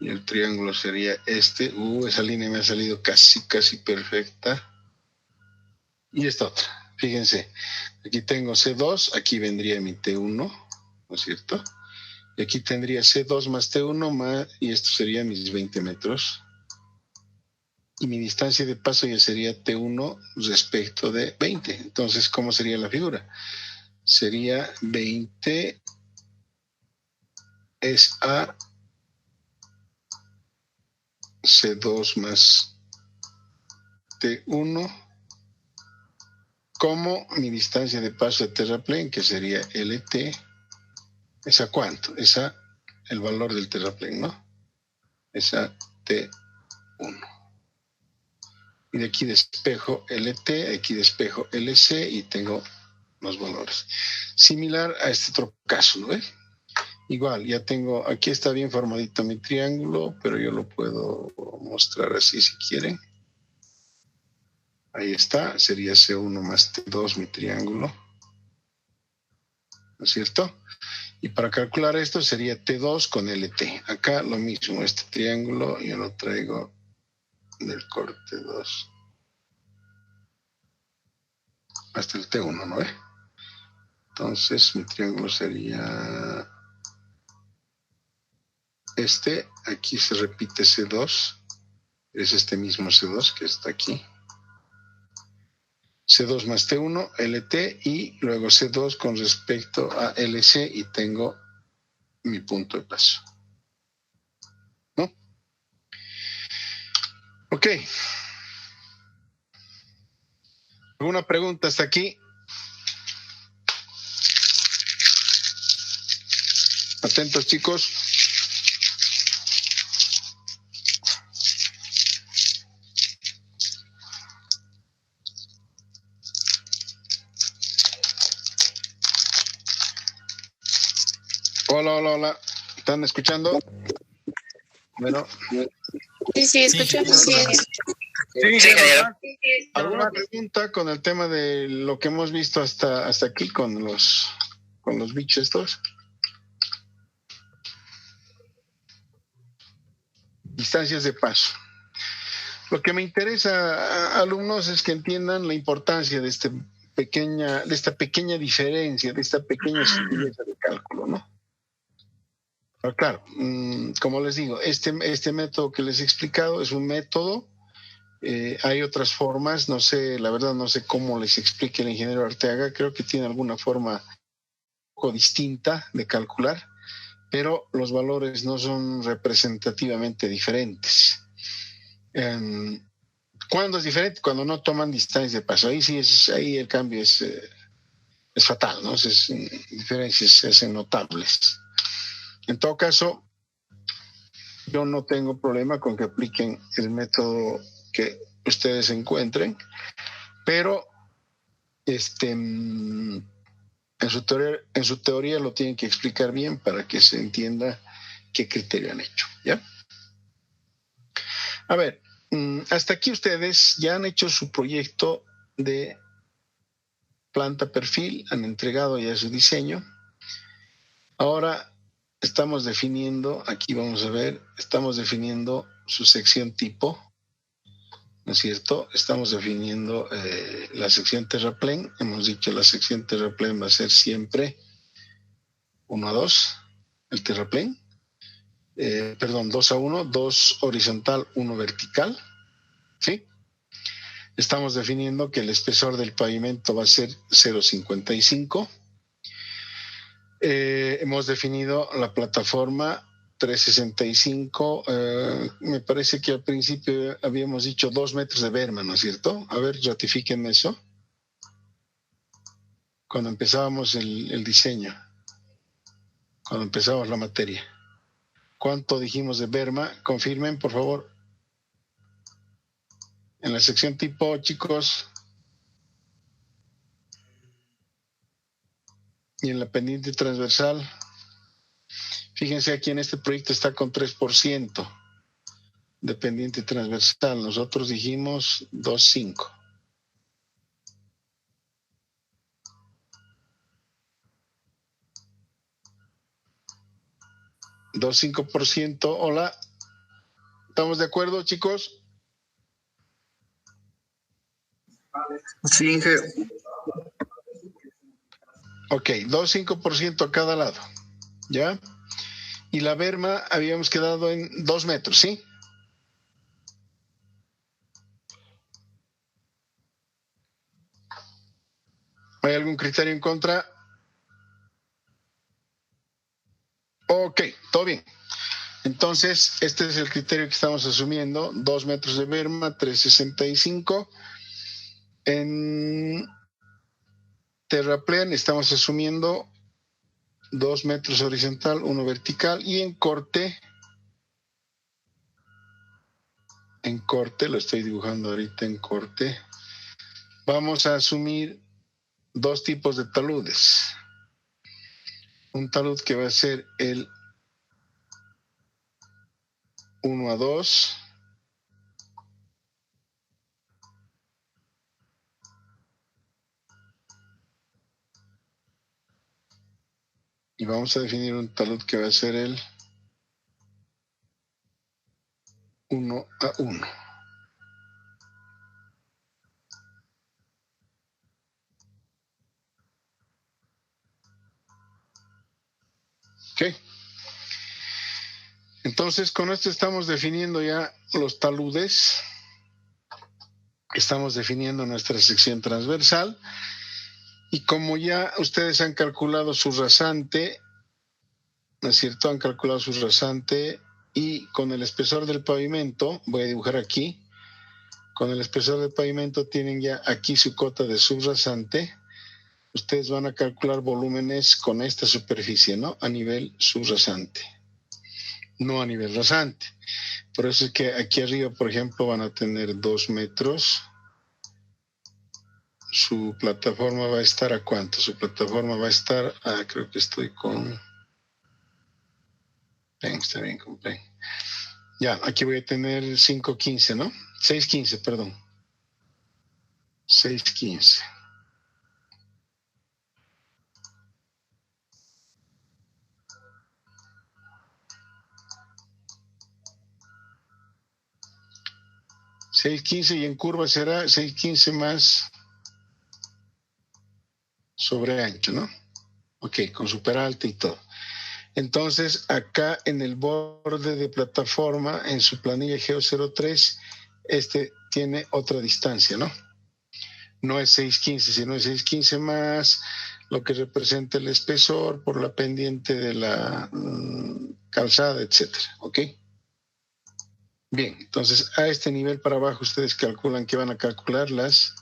Y el triángulo sería este. Esa línea me ha salido casi perfecta. Y esta otra, fíjense, aquí tengo C2, aquí vendría mi T1, ¿no es cierto? Y aquí tendría C2 más T1 más, y esto sería mis 20 metros. Y mi distancia de paso ya sería T1 respecto de 20. Entonces, ¿cómo sería la figura? Sería 20 es a C2 más T1 como mi distancia de paso de terraplén, que sería LT, ¿es a cuánto? Es a el valor del terraplén, ¿no? Es a T1. y de aquí despejo LT, de aquí despejo LC y tengo los valores. Similar a este otro caso, ¿no ves? Igual, ya tengo, aquí está bien formadito mi triángulo, pero yo lo puedo mostrar así si quieren. Ahí está, sería C1 más T2 mi triángulo, ¿no es cierto? Y para calcular esto sería T2 con LT. Acá lo mismo, este triángulo yo lo traigo del corte 2 hasta el T1, ¿no ve? Entonces mi triángulo sería este, aquí se repite C2, es este mismo C2 que está aquí. C2 más T1, LT, y luego C2 con respecto a LC, y tengo mi punto de paso, ¿no? Ok. ¿Alguna pregunta hasta aquí? Atentos, chicos. Hola, hola, hola. ¿Están escuchando? Bueno. Sí, escuchamos bien. Sí, ¿Alguna pregunta con el tema de lo que hemos visto hasta aquí con los bichos estos? Distancias de paso. Lo que me interesa, alumnos, es que entiendan la importancia de esta pequeña diferencia, de esta pequeña sutileza de cálculo, ¿no? Pero claro, como les digo, este método que les he explicado es un método. Hay otras formas, no sé, la verdad no sé cómo les explique el ingeniero Arteaga, creo que tiene alguna forma un poco distinta de calcular, pero los valores no son representativamente diferentes. ¿Cuándo es diferente? Cuando no toman distancia de paso. Ahí sí, ahí el cambio es fatal, ¿no? Diferencias se hacen notables. En todo caso, yo no tengo problema con que apliquen el método que ustedes encuentren, pero en su teoría lo tienen que explicar bien para que se entienda qué criterio han hecho, ¿ya? A ver, hasta aquí ustedes ya han hecho su proyecto de planta perfil, han entregado ya su diseño. Ahora estamos definiendo, aquí vamos a ver, estamos definiendo su sección tipo, ¿no es cierto? Estamos definiendo la sección terraplén. Hemos dicho la sección terraplén va a ser siempre 1 a 2, el terraplén. 2 a 1, 2 horizontal, 1 vertical, ¿sí? Estamos definiendo que el espesor del pavimento va a ser 0,55. Hemos definido la plataforma 365. Me parece que al principio habíamos dicho 2 metros de berma, ¿no es cierto? A ver, ratifíquenme eso. Cuando empezábamos el diseño, cuando empezábamos la materia. ¿Cuánto dijimos de berma? Confirmen, por favor. En la sección tipo, chicos. Y en la pendiente transversal. Fíjense, aquí en este proyecto está con 3% de pendiente transversal. Nosotros dijimos 2,5. $2,5%. Hola. ¿Estamos de acuerdo, chicos? Sí, Inge. Ok, 2,5% a cada lado. ¿Ya? Y la berma habíamos quedado en 2 metros, ¿sí? ¿Hay algún criterio en contra? Ok, todo bien. Entonces, este es el criterio que estamos asumiendo. 2 metros de berma, 3,65. En terraplén estamos asumiendo 2 metros horizontal, 1 vertical. Y en corte en corte, lo estoy dibujando ahorita en corte. Vamos a asumir dos tipos de taludes. Un talud que va a ser el 1-2. Y vamos a definir un talud que va a ser el 1-1. Ok. Entonces, con esto estamos definiendo ya los taludes. Estamos definiendo nuestra sección transversal. Y como ya ustedes han calculado su rasante, ¿no es cierto? Han calculado su rasante y con el espesor del pavimento, voy a dibujar aquí, con el espesor del pavimento tienen ya aquí su cota de subrasante. Ustedes van a calcular volúmenes con esta superficie, ¿no? A nivel subrasante, no a nivel rasante. Por eso es que aquí arriba, por ejemplo, van a tener 2 metros. Su plataforma va a estar ¿a cuánto? Su plataforma va a estar creo que estoy con... Está bien, compré. Ya, aquí voy a tener 5.15, ¿no? 6.15, perdón. 6.15. $6.15 y en curva será 6.15 más sobre ancho, ¿no? Ok, con superalte y todo. Entonces, acá en el borde de plataforma, en su planilla Geo03, tiene otra distancia, ¿no? No es 6.15, sino es 6.15 más lo que representa el espesor por la pendiente de la calzada, etcétera, ¿ok? Bien, entonces a este nivel para abajo ustedes calculan que van a calcular las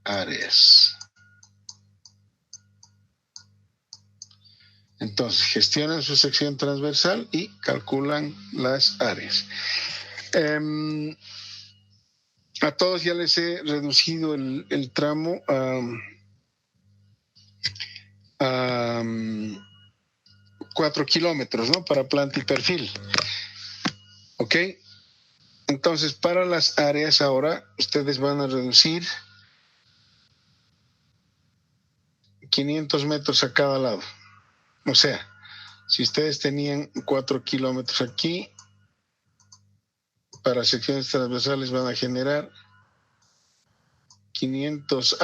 áreas. Entonces gestionan su sección transversal y calculan las áreas. A todos ya les he reducido el tramo a 4 kilómetros, ¿no? Para planta y perfil. ¿Ok? Entonces, para las áreas ahora, ustedes van a reducir 500 metros a cada lado. O sea, si ustedes tenían 4 kilómetros aquí, para secciones transversales van a generar 500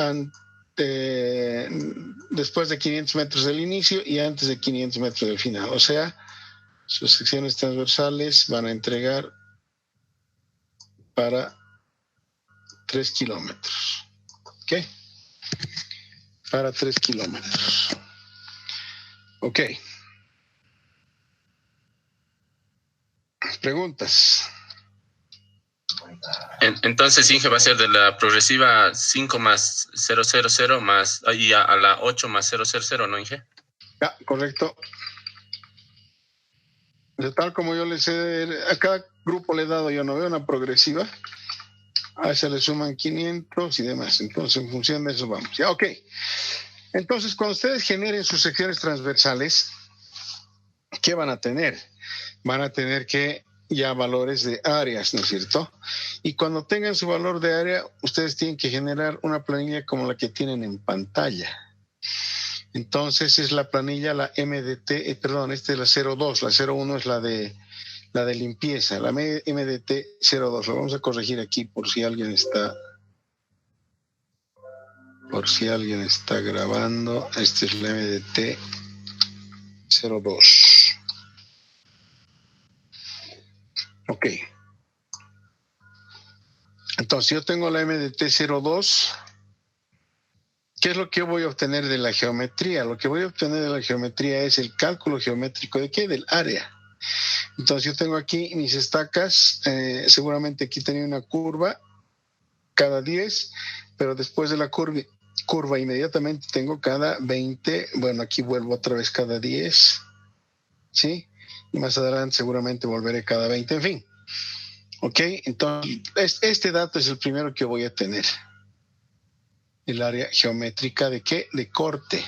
después de 500 metros del inicio y antes de 500 metros del final. O sea, sus secciones transversales van a entregar para 3 kilómetros. ¿Ok? Para 3 kilómetros. Ok. Preguntas. Entonces, Inge, va a ser de la progresiva 5 más 000 más, y a la 8 más 000, ¿no, Inge? Ya, correcto. De tal como yo les a cada grupo le he dado, yo no veo una progresiva. A esa le suman 500 y demás. Entonces, en función de eso vamos. Ya, ok. Entonces, cuando ustedes generen sus secciones transversales, ¿qué van a tener? Van a tener que ya valores de áreas, ¿no es cierto? Y cuando tengan su valor de área, ustedes tienen que generar una planilla como la que tienen en pantalla. Entonces es la planilla, la MDT, perdón, esta es la 02, la 01 es la de limpieza, la MDT 02. Lo vamos a corregir aquí por si alguien está grabando. Esta es la MDT 02. Ok. Entonces yo tengo la MDT02. ¿Qué es lo que voy a obtener de la geometría? Lo que voy a obtener de la geometría es el cálculo geométrico ¿de qué? Del área. Entonces yo tengo aquí mis estacas, seguramente aquí tenía una curva cada 10, pero después de la curva inmediatamente tengo cada 20, bueno, aquí vuelvo otra vez cada 10, ¿sí? Y más adelante seguramente volveré cada 20, en fin. Ok, entonces este dato es el primero que voy a tener. El área geométrica ¿de qué? De corte.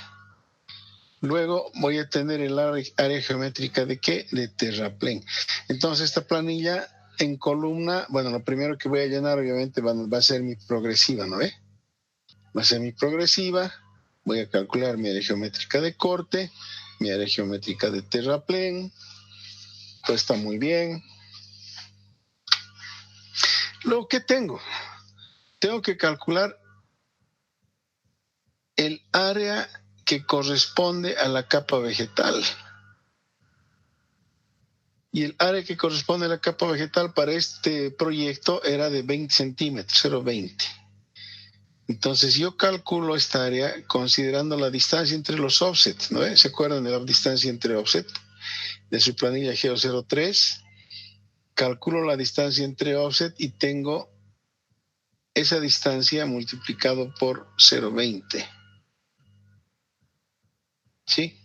Luego voy a tener el área geométrica ¿de qué? De terraplén. Entonces esta planilla en columna, bueno, lo primero que voy a llenar obviamente va a ser mi progresiva, ¿no ve? Va a ser mi progresiva. Voy a calcular mi área geométrica de corte, mi área geométrica de terraplén. Todo está muy bien. Luego, ¿qué tengo? Tengo que calcular el área que corresponde a la capa vegetal. Y el área que corresponde a la capa vegetal para este proyecto era de 20 centímetros, 0,20. Entonces yo calculo esta área considerando la distancia entre los offsets, ¿no? ¿Se acuerdan de la distancia entre offset? De su planilla Geo 03. Calculo la distancia entre offset y tengo esa distancia multiplicado por 0,20. ¿Sí?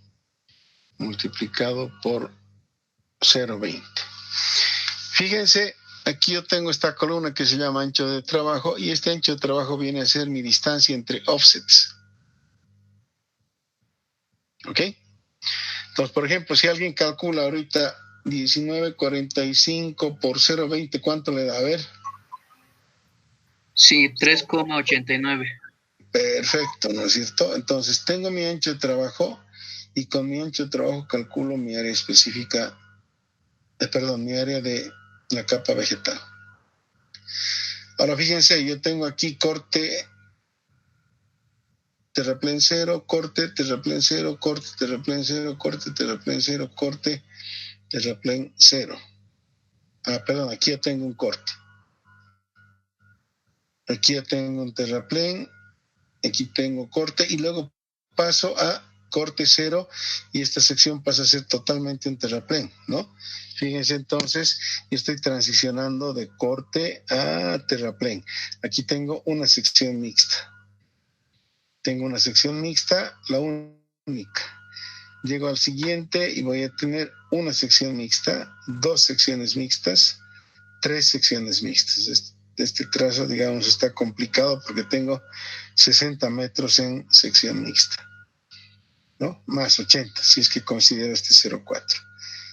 Multiplicado por 0,20. Fíjense, aquí yo tengo esta columna que se llama ancho de trabajo y este ancho de trabajo viene a ser mi distancia entre offsets. ¿Ok? Entonces, por ejemplo, si alguien calcula ahorita 19,45 por 0,20, ¿cuánto le da? A ver. Sí, 3,89. Perfecto, ¿no es cierto? Entonces, tengo mi ancho de trabajo y con mi ancho de trabajo calculo mi área específica, mi área de la capa vegetal. Ahora, fíjense, yo tengo aquí corte, terraplén 0, corte, terraplén 0, corte, terraplén 0, corte, terraplén 0, corte, terraplén 0. Aquí ya tengo un corte. Aquí ya tengo un terraplén, aquí tengo corte y luego paso a corte 0 y esta sección pasa a ser totalmente un terraplén, ¿no? Fíjense entonces, yo estoy transicionando de corte a terraplén. Aquí tengo una sección mixta. Tengo una sección mixta, la única. Llego al siguiente y voy a tener una sección mixta, 2 secciones mixtas, 3 secciones mixtas. Este trazo, digamos, está complicado porque tengo 60 metros en sección mixta, ¿no? Más 80, si es que considero este 0,4.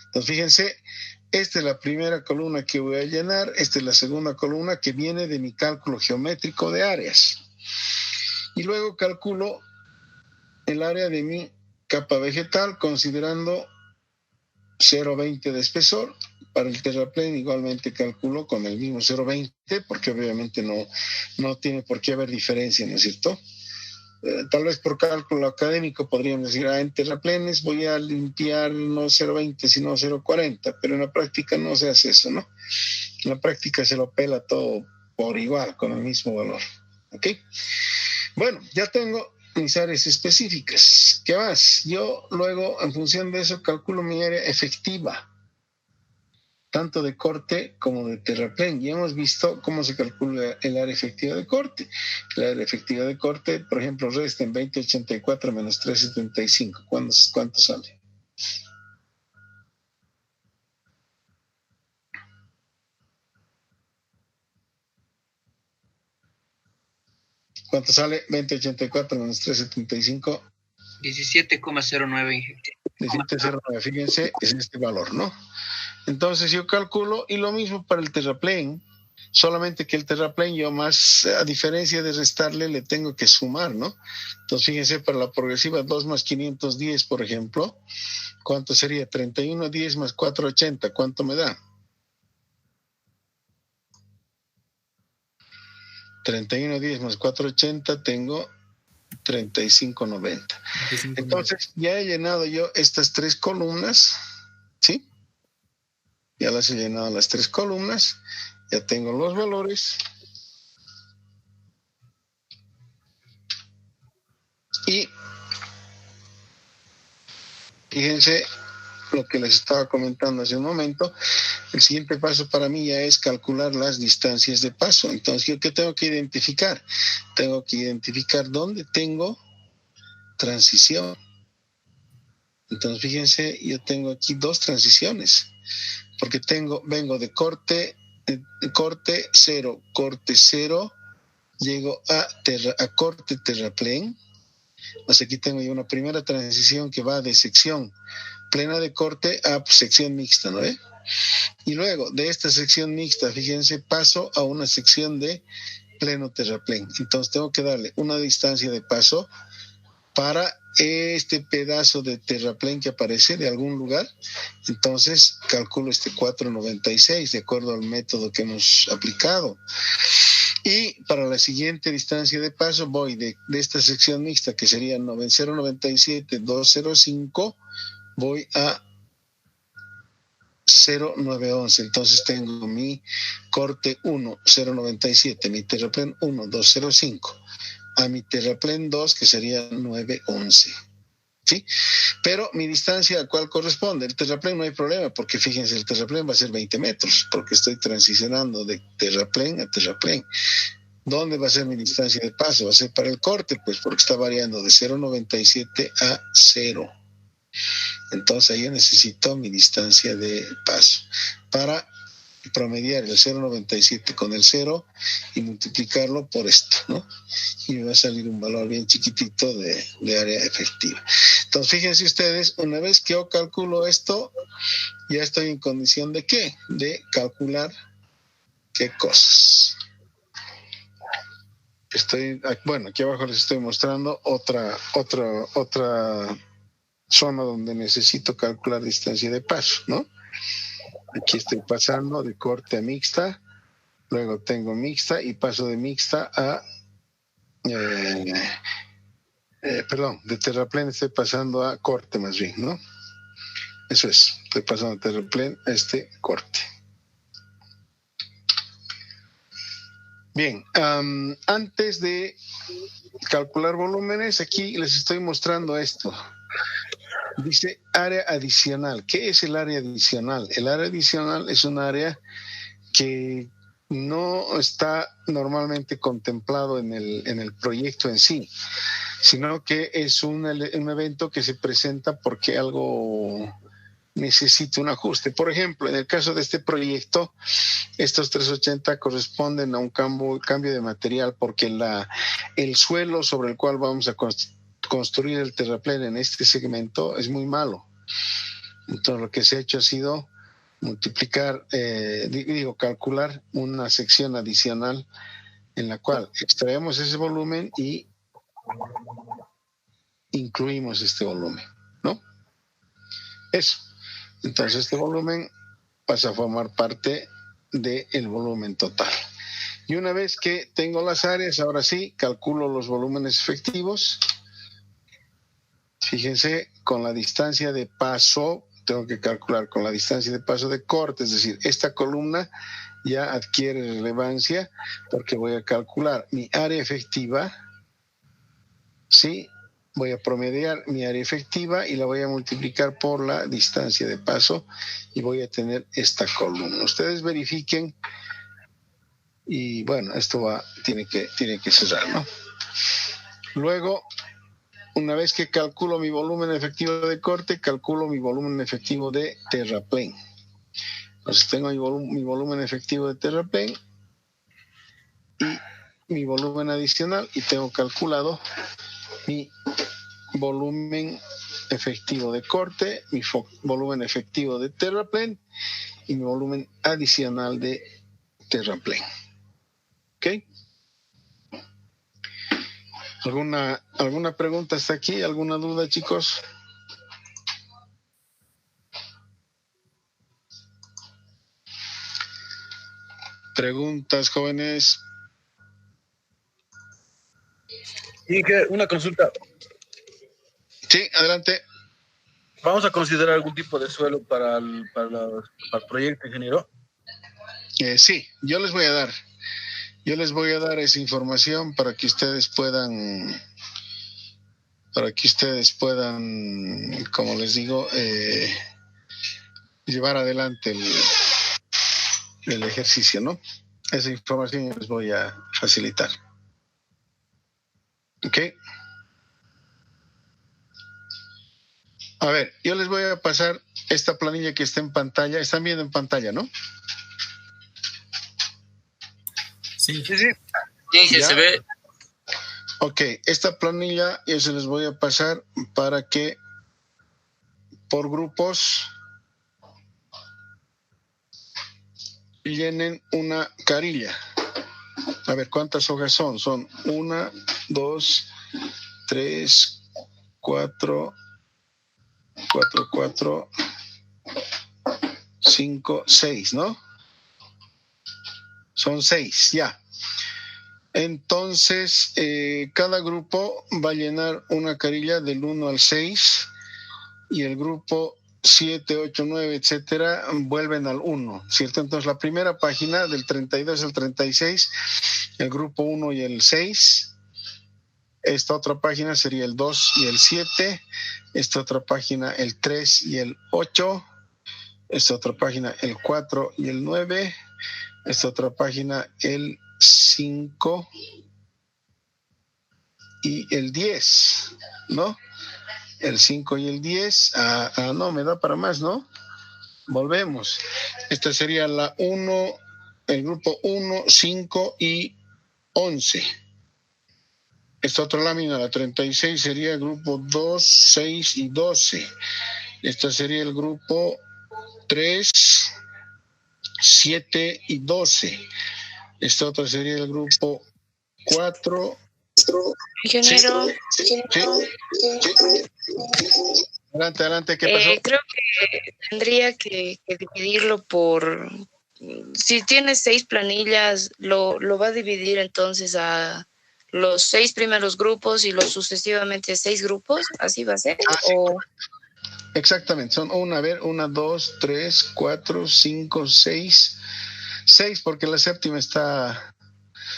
Entonces, fíjense, esta es la primera columna que voy a llenar, esta es la segunda columna que viene de mi cálculo geométrico de áreas. Y luego calculo el área de mi capa vegetal considerando 0,20 de espesor. Para el terraplén igualmente calculo con el mismo 0,20 porque obviamente no tiene por qué haber diferencia, ¿no es cierto? Tal vez por cálculo académico podríamos decir, en terraplenes voy a limpiar no 0,20 sino 0,40, pero en la práctica no se hace eso, ¿no? En la práctica se lo pela todo por igual, con el mismo valor, ¿ok? Bueno, ya tengo mis áreas específicas. ¿Qué más? Yo luego, en función de eso, calculo mi área efectiva, tanto de corte como de terraplén. Ya hemos visto cómo se calcula el área efectiva de corte. El área efectiva de corte, por ejemplo, resta en 20,84 menos 3,75. ¿Cuánto sale? ¿Cuánto sale? 20,84 menos 3,75. 17,09. 17,09. Fíjense, es este valor, ¿no? Entonces yo calculo, y lo mismo para el terraplén, solamente que el terraplén yo más, a diferencia de restarle, le tengo que sumar, ¿no? Entonces fíjense, para la progresiva 2 más 510, por ejemplo, ¿cuánto sería? 31,10 más 4,80, ¿cuánto me da? 31,10 más 4,80 tengo 35,90. Entonces ya he llenado yo estas 3 columnas, ¿sí? Ya las he llenado las 3 columnas, ya tengo los valores y fíjense lo que les estaba comentando hace un momento. El siguiente paso para mí ya es calcular las distancias de paso. Entonces, ¿yo qué tengo que identificar? Tengo que identificar dónde tengo transición. Entonces, fíjense, yo tengo aquí 2 transiciones, porque vengo de corte corte 0, llego a corte terraplén. Pues aquí tengo yo una primera transición que va de sección plena de corte a sección mixta, ¿no ve? Y luego de esta sección mixta, fíjense, paso a una sección de pleno terraplén. Entonces tengo que darle una distancia de paso para este pedazo de terraplén que aparece de algún lugar. Entonces calculo 4.96 de acuerdo al método que hemos aplicado. Y para la siguiente distancia de paso voy de esta sección mixta, que sería 0.97.205, voy a 0.911. Entonces tengo mi corte 1, 0.97, mi terraplén 1, 205, a mi terraplén 2, que sería 9.11. ¿Sí? Pero mi distancia a cuál corresponde. El terraplén no hay problema, porque fíjense, el terraplén va a ser 20 metros, porque estoy transicionando de terraplén a terraplén. ¿Dónde va a ser mi distancia de paso? Va a ser para el corte, pues, porque está variando de 0.97 a 0. Entonces ahí yo necesito mi distancia de paso para promediar el 0.97 con el 0 y multiplicarlo por esto, ¿no? Y me va a salir un valor bien chiquitito de área efectiva. Entonces fíjense ustedes, una vez que yo calculo esto, ya estoy en condición de ¿qué? De calcular qué cosas. Bueno, aquí abajo les estoy mostrando otra zona donde necesito calcular distancia de paso, ¿no? Aquí estoy pasando de corte a mixta, luego tengo mixta y paso de mixta a, de terraplén estoy pasando a corte más bien, ¿no? Eso es, estoy pasando de terraplén a corte. Bien, antes de calcular volúmenes, aquí les estoy mostrando esto. Dice área adicional. ¿Qué es el área adicional? El área adicional es un área que no está normalmente contemplado en el proyecto en sí, sino que es un evento que se presenta porque algo necesita un ajuste. Por ejemplo, en el caso de este proyecto, estos 380 corresponden a un cambio de material porque el suelo sobre el cual vamos a construir el terraplén en este segmento es muy malo. Entonces lo que se ha hecho ha sido calcular una sección adicional en la cual extraemos ese volumen y incluimos este volumen, ¿no? Eso. Entonces este volumen pasa a formar parte del volumen total. Y una vez que tengo las áreas, ahora sí, calculo los volúmenes efectivos. Fíjense, con la distancia de paso, tengo que calcular con la distancia de paso de corte, es decir, esta columna ya adquiere relevancia porque voy a calcular mi área efectiva, ¿sí? Voy a promediar mi área efectiva y la voy a multiplicar por la distancia de paso y voy a tener esta columna. Ustedes verifiquen y bueno, esto tiene que cerrar, ¿no? Luego, una vez que calculo mi volumen efectivo de corte, calculo mi volumen efectivo de terraplén. Entonces tengo mi volumen efectivo de terraplén y mi volumen adicional y tengo calculado mi volumen efectivo de corte, mi volumen efectivo de terraplén y mi volumen adicional de terraplén. ¿Ok? ¿Alguna pregunta hasta aquí? ¿Alguna duda, chicos? ¿Preguntas, jóvenes? Y una consulta. Sí, adelante. ¿Vamos a considerar algún tipo de suelo para el proyecto, ingeniero? Sí, yo les voy a dar esa información para que ustedes puedan, como les digo, llevar adelante el ejercicio, ¿no? Esa información les voy a facilitar. ¿Ok? A ver, yo les voy a pasar esta planilla que está en pantalla. Están viendo en pantalla, ¿no? Sí. Sí, sí. Sí, Ya. se ve. Ok, esta planilla ya se les voy a pasar para que por grupos llenen una carilla. A ver, ¿cuántas hojas son? Son 1, 2, 3, 4, 5, 6, ¿no? Son 6, ya. Entonces, cada grupo va a llenar una carilla del 1 al 6 y el grupo 7, 8, 9, etcétera, vuelven al 1, ¿cierto? Entonces, la primera página del 32 al 36, el grupo 1 y el 6. Esta otra página sería el 2 y el 7. Esta otra página el 3 y el 8. Esta otra página el 4 y el 9. Esta otra página el 5 y el 10, ¿no? El 5 y el 10. No, me da para más, ¿no? Volvemos. Esta sería la 1, el grupo 1, 5 y 11. Esta otra lámina, la 36, sería el grupo 2, 6 y 12. Esta sería el grupo 3, 7 y 12. Esta otra sería el grupo 4. Ingeniero, Sí. Adelante, ¿qué pasó? creo que tendría que dividirlo por... Si tiene 6 planillas, lo va a dividir entonces a los 6 primeros grupos y los sucesivamente 6 grupos, ¿así va a ser? Sí. ¿O Exactamente, son 1, 2, 3, 4, 5, 6. 6 porque la séptima está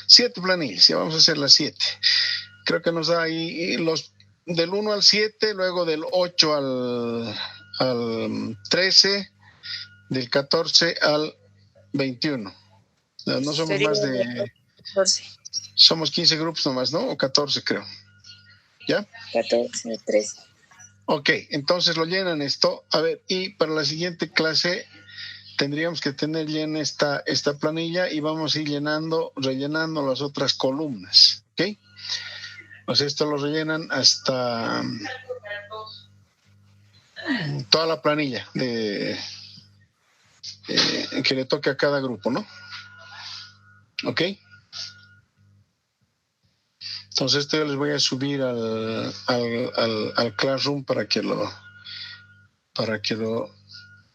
7 planillas, ya vamos a hacer las 7. Creo que nos da ahí los del 1 al 7, luego del 8 al 13, del 14 al 21. No somos más de... 14, Somos 15 grupos nomás, ¿no? O 14 creo. ¿Ya? 14, 13? Ok, entonces lo llenan esto. A ver, y para la siguiente clase tendríamos que tener llena esta planilla y vamos a ir rellenando las otras columnas. ¿Ok? Pues esto lo rellenan hasta toda la planilla que le toque a cada grupo, ¿no? ¿Ok? Entonces esto yo les voy a subir al Classroom para que lo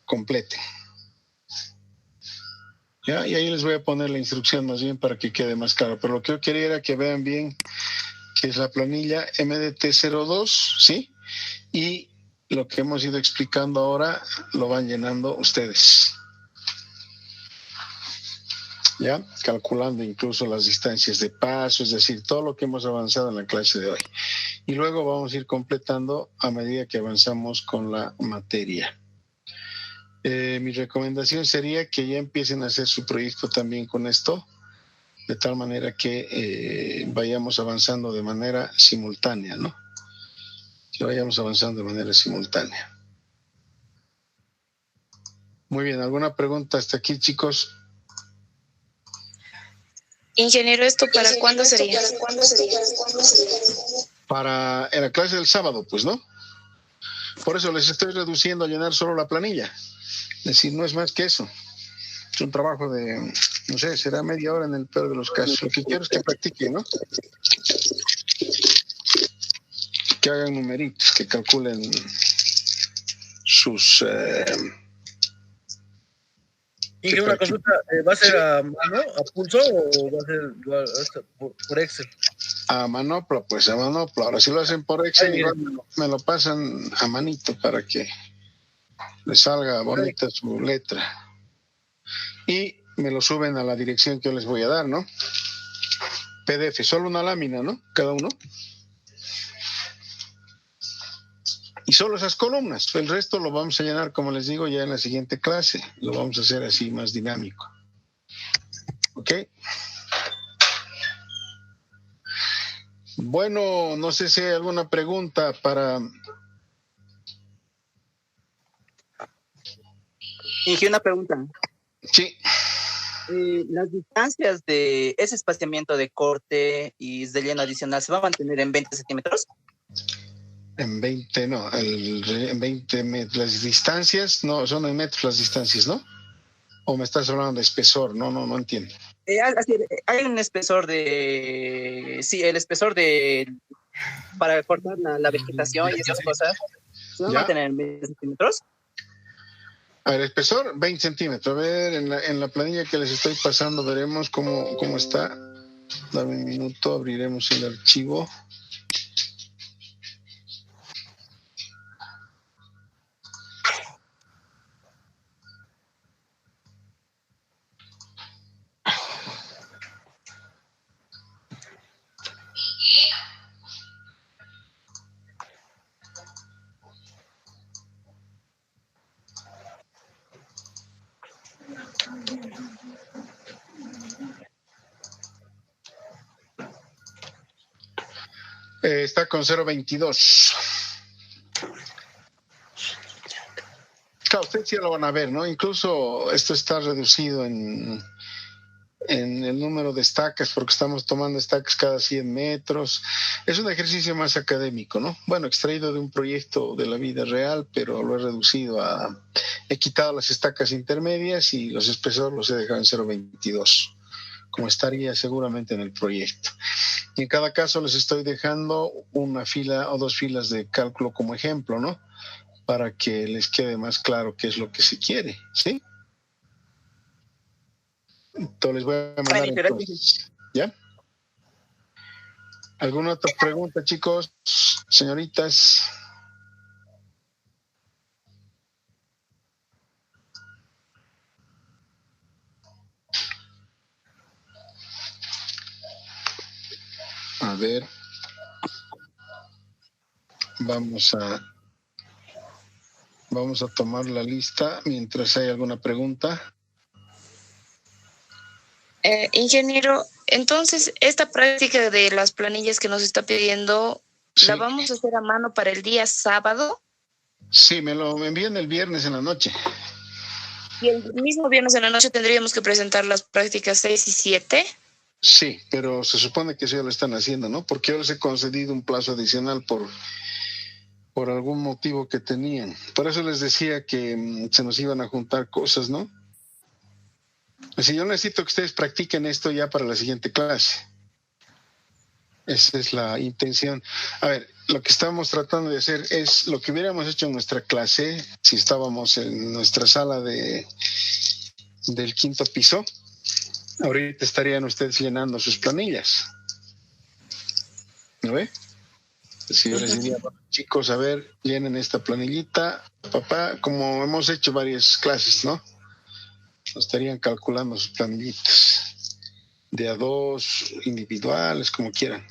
complete. ¿Ya? Y ahí les voy a poner la instrucción más bien para que quede más claro. Pero lo que yo quería era que vean bien que es la planilla MDT02, ¿sí? Y lo que hemos ido explicando ahora lo van llenando ustedes. ¿Ya? Calculando incluso las distancias de paso, es decir, todo lo que hemos avanzado en la clase de hoy. Y luego vamos a ir completando a medida que avanzamos con la materia. Mi recomendación sería que ya empiecen a hacer su proyecto también con esto, de tal manera que vayamos avanzando de manera simultánea, ¿no? Que vayamos avanzando de manera simultánea. Muy bien, ¿alguna pregunta hasta aquí, chicos? Ingeniero, ¿esto para cuándo sería? Para en la clase del sábado, pues, ¿no? Por eso les estoy reduciendo a llenar solo la planilla. Es decir, no es más que eso. Es un trabajo de, no sé, será media hora en el peor de los casos. Lo que quiero es que practiquen, ¿no? Que hagan numeritos, que calculen sus... Y una consulta, ¿va a ser a mano, a pulso o va a ser por Excel? A manopla, pues a manopla. Ahora si lo hacen por Excel, igual me lo pasan a manito para que les salga bonita su letra. Y me lo suben a la dirección que yo les voy a dar, ¿no? PDF, solo una lámina, ¿no? Cada uno. Y solo esas columnas. El resto lo vamos a llenar, como les digo, ya en la siguiente clase. Lo vamos a hacer así más dinámico. ¿Ok? Bueno, no sé si hay alguna pregunta para... Dije una pregunta. Sí. Las distancias de ese espaciamiento de corte y de lleno adicional se va a mantener en 20 centímetros. En 20, no, en 20 metros. Las distancias, no, son en metros las distancias, ¿no? ¿O me estás hablando de espesor? No entiendo. Hay un espesor sí, el espesor para cortar la vegetación y esas cosas. ¿Se va a mantener en 20 centímetros? A ver, espesor, 20 centímetros. A ver, en la planilla que les estoy pasando veremos cómo está. Dame un minuto, abriremos el archivo. Está con 0.22. Claro, ustedes sí lo van a ver, ¿no? Incluso esto está reducido en el número de estacas, porque estamos tomando estacas cada 100 metros. Es un ejercicio más académico, ¿no? Bueno, extraído de un proyecto de la vida real, pero lo he reducido he quitado las estacas intermedias y los espesores los he dejado en 0.22, como estaría seguramente en el proyecto. Y en cada caso les estoy dejando una fila o dos filas de cálculo como ejemplo, ¿no? Para que les quede más claro qué es lo que se quiere, ¿sí? Entonces les voy a mandar entonces, ¿ya? ¿Alguna otra pregunta, chicos, señoritas? A ver, vamos a tomar la lista mientras hay alguna pregunta. Ingeniero, entonces esta práctica de las planillas que nos está pidiendo, Sí. ¿la vamos a hacer a mano para el día sábado? Sí, me lo envían el viernes en la noche. Y el mismo viernes en la noche tendríamos que presentar las prácticas 6 y 7. Sí, pero se supone que eso ya lo están haciendo, ¿no? Porque yo les he concedido un plazo adicional por algún motivo que tenían. Por eso les decía que se nos iban a juntar cosas, ¿no? Así yo necesito que ustedes practiquen esto ya para la siguiente clase. Esa es la intención. A ver, lo que estamos tratando de hacer es lo que hubiéramos hecho en nuestra clase, si estábamos en nuestra sala del quinto piso. Ahorita estarían ustedes llenando sus planillas. ¿No ve? Si yo les diría, chicos, a ver, llenen esta planillita, papá, como hemos hecho varias clases, ¿no? Estarían calculando sus planillitas de a dos, individuales, como quieran.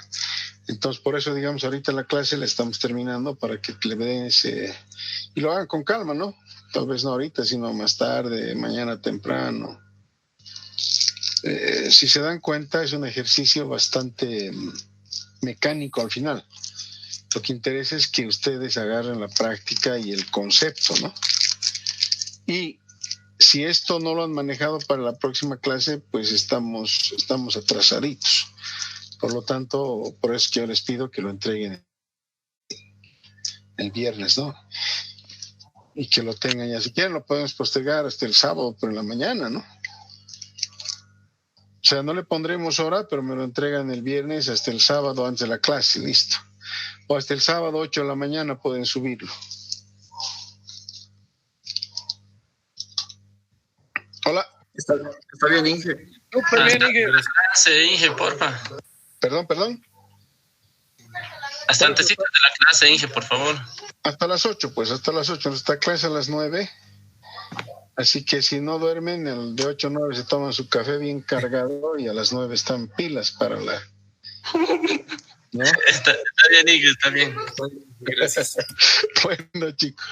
Entonces, por eso, digamos, ahorita la clase la estamos terminando para que le den y lo hagan con calma, ¿no? Tal vez no ahorita, sino más tarde, mañana temprano. Si se dan cuenta, es un ejercicio bastante mecánico al final. Lo que interesa es que ustedes agarren la práctica y el concepto, ¿no? Y si esto no lo han manejado para la próxima clase, pues estamos atrasaditos. Por lo tanto, por eso es que yo les pido que lo entreguen el viernes, ¿no? Y que lo tengan ya. Si quieren, lo podemos postergar hasta el sábado por la mañana, ¿no? O sea, no le pondremos hora, pero me lo entregan el viernes hasta el sábado antes de la clase, listo. O hasta el sábado 8 de la mañana pueden subirlo. Hola. Está bien, Inge. Súper bien, Inge. Clase, Inge, porfa. Perdón. Hasta antesito de la clase, Inge, por favor. Hasta las 8, pues, hasta las 8. Nuestra clase a las 9. Así que si no duermen, el de 8 a 9 se toman su café bien cargado y a las 9 están pilas para la... ¿no? Está bien, Inge, está bien. Gracias. Bueno, chicos,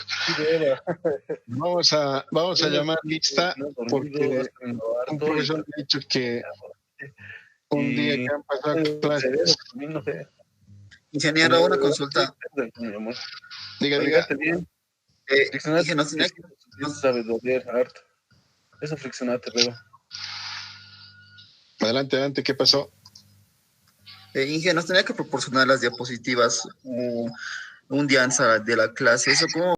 vamos a llamar lista porque un profesor me ha dicho que un día que han pasado clases. Ingeniero, una consulta. Diga. Friccionate, no sabes doler harto. Eso friccionate, pero. Adelante, ¿qué pasó? Inge, nos tenía que proporcionar las diapositivas un día antes de la clase. ¿Eso cómo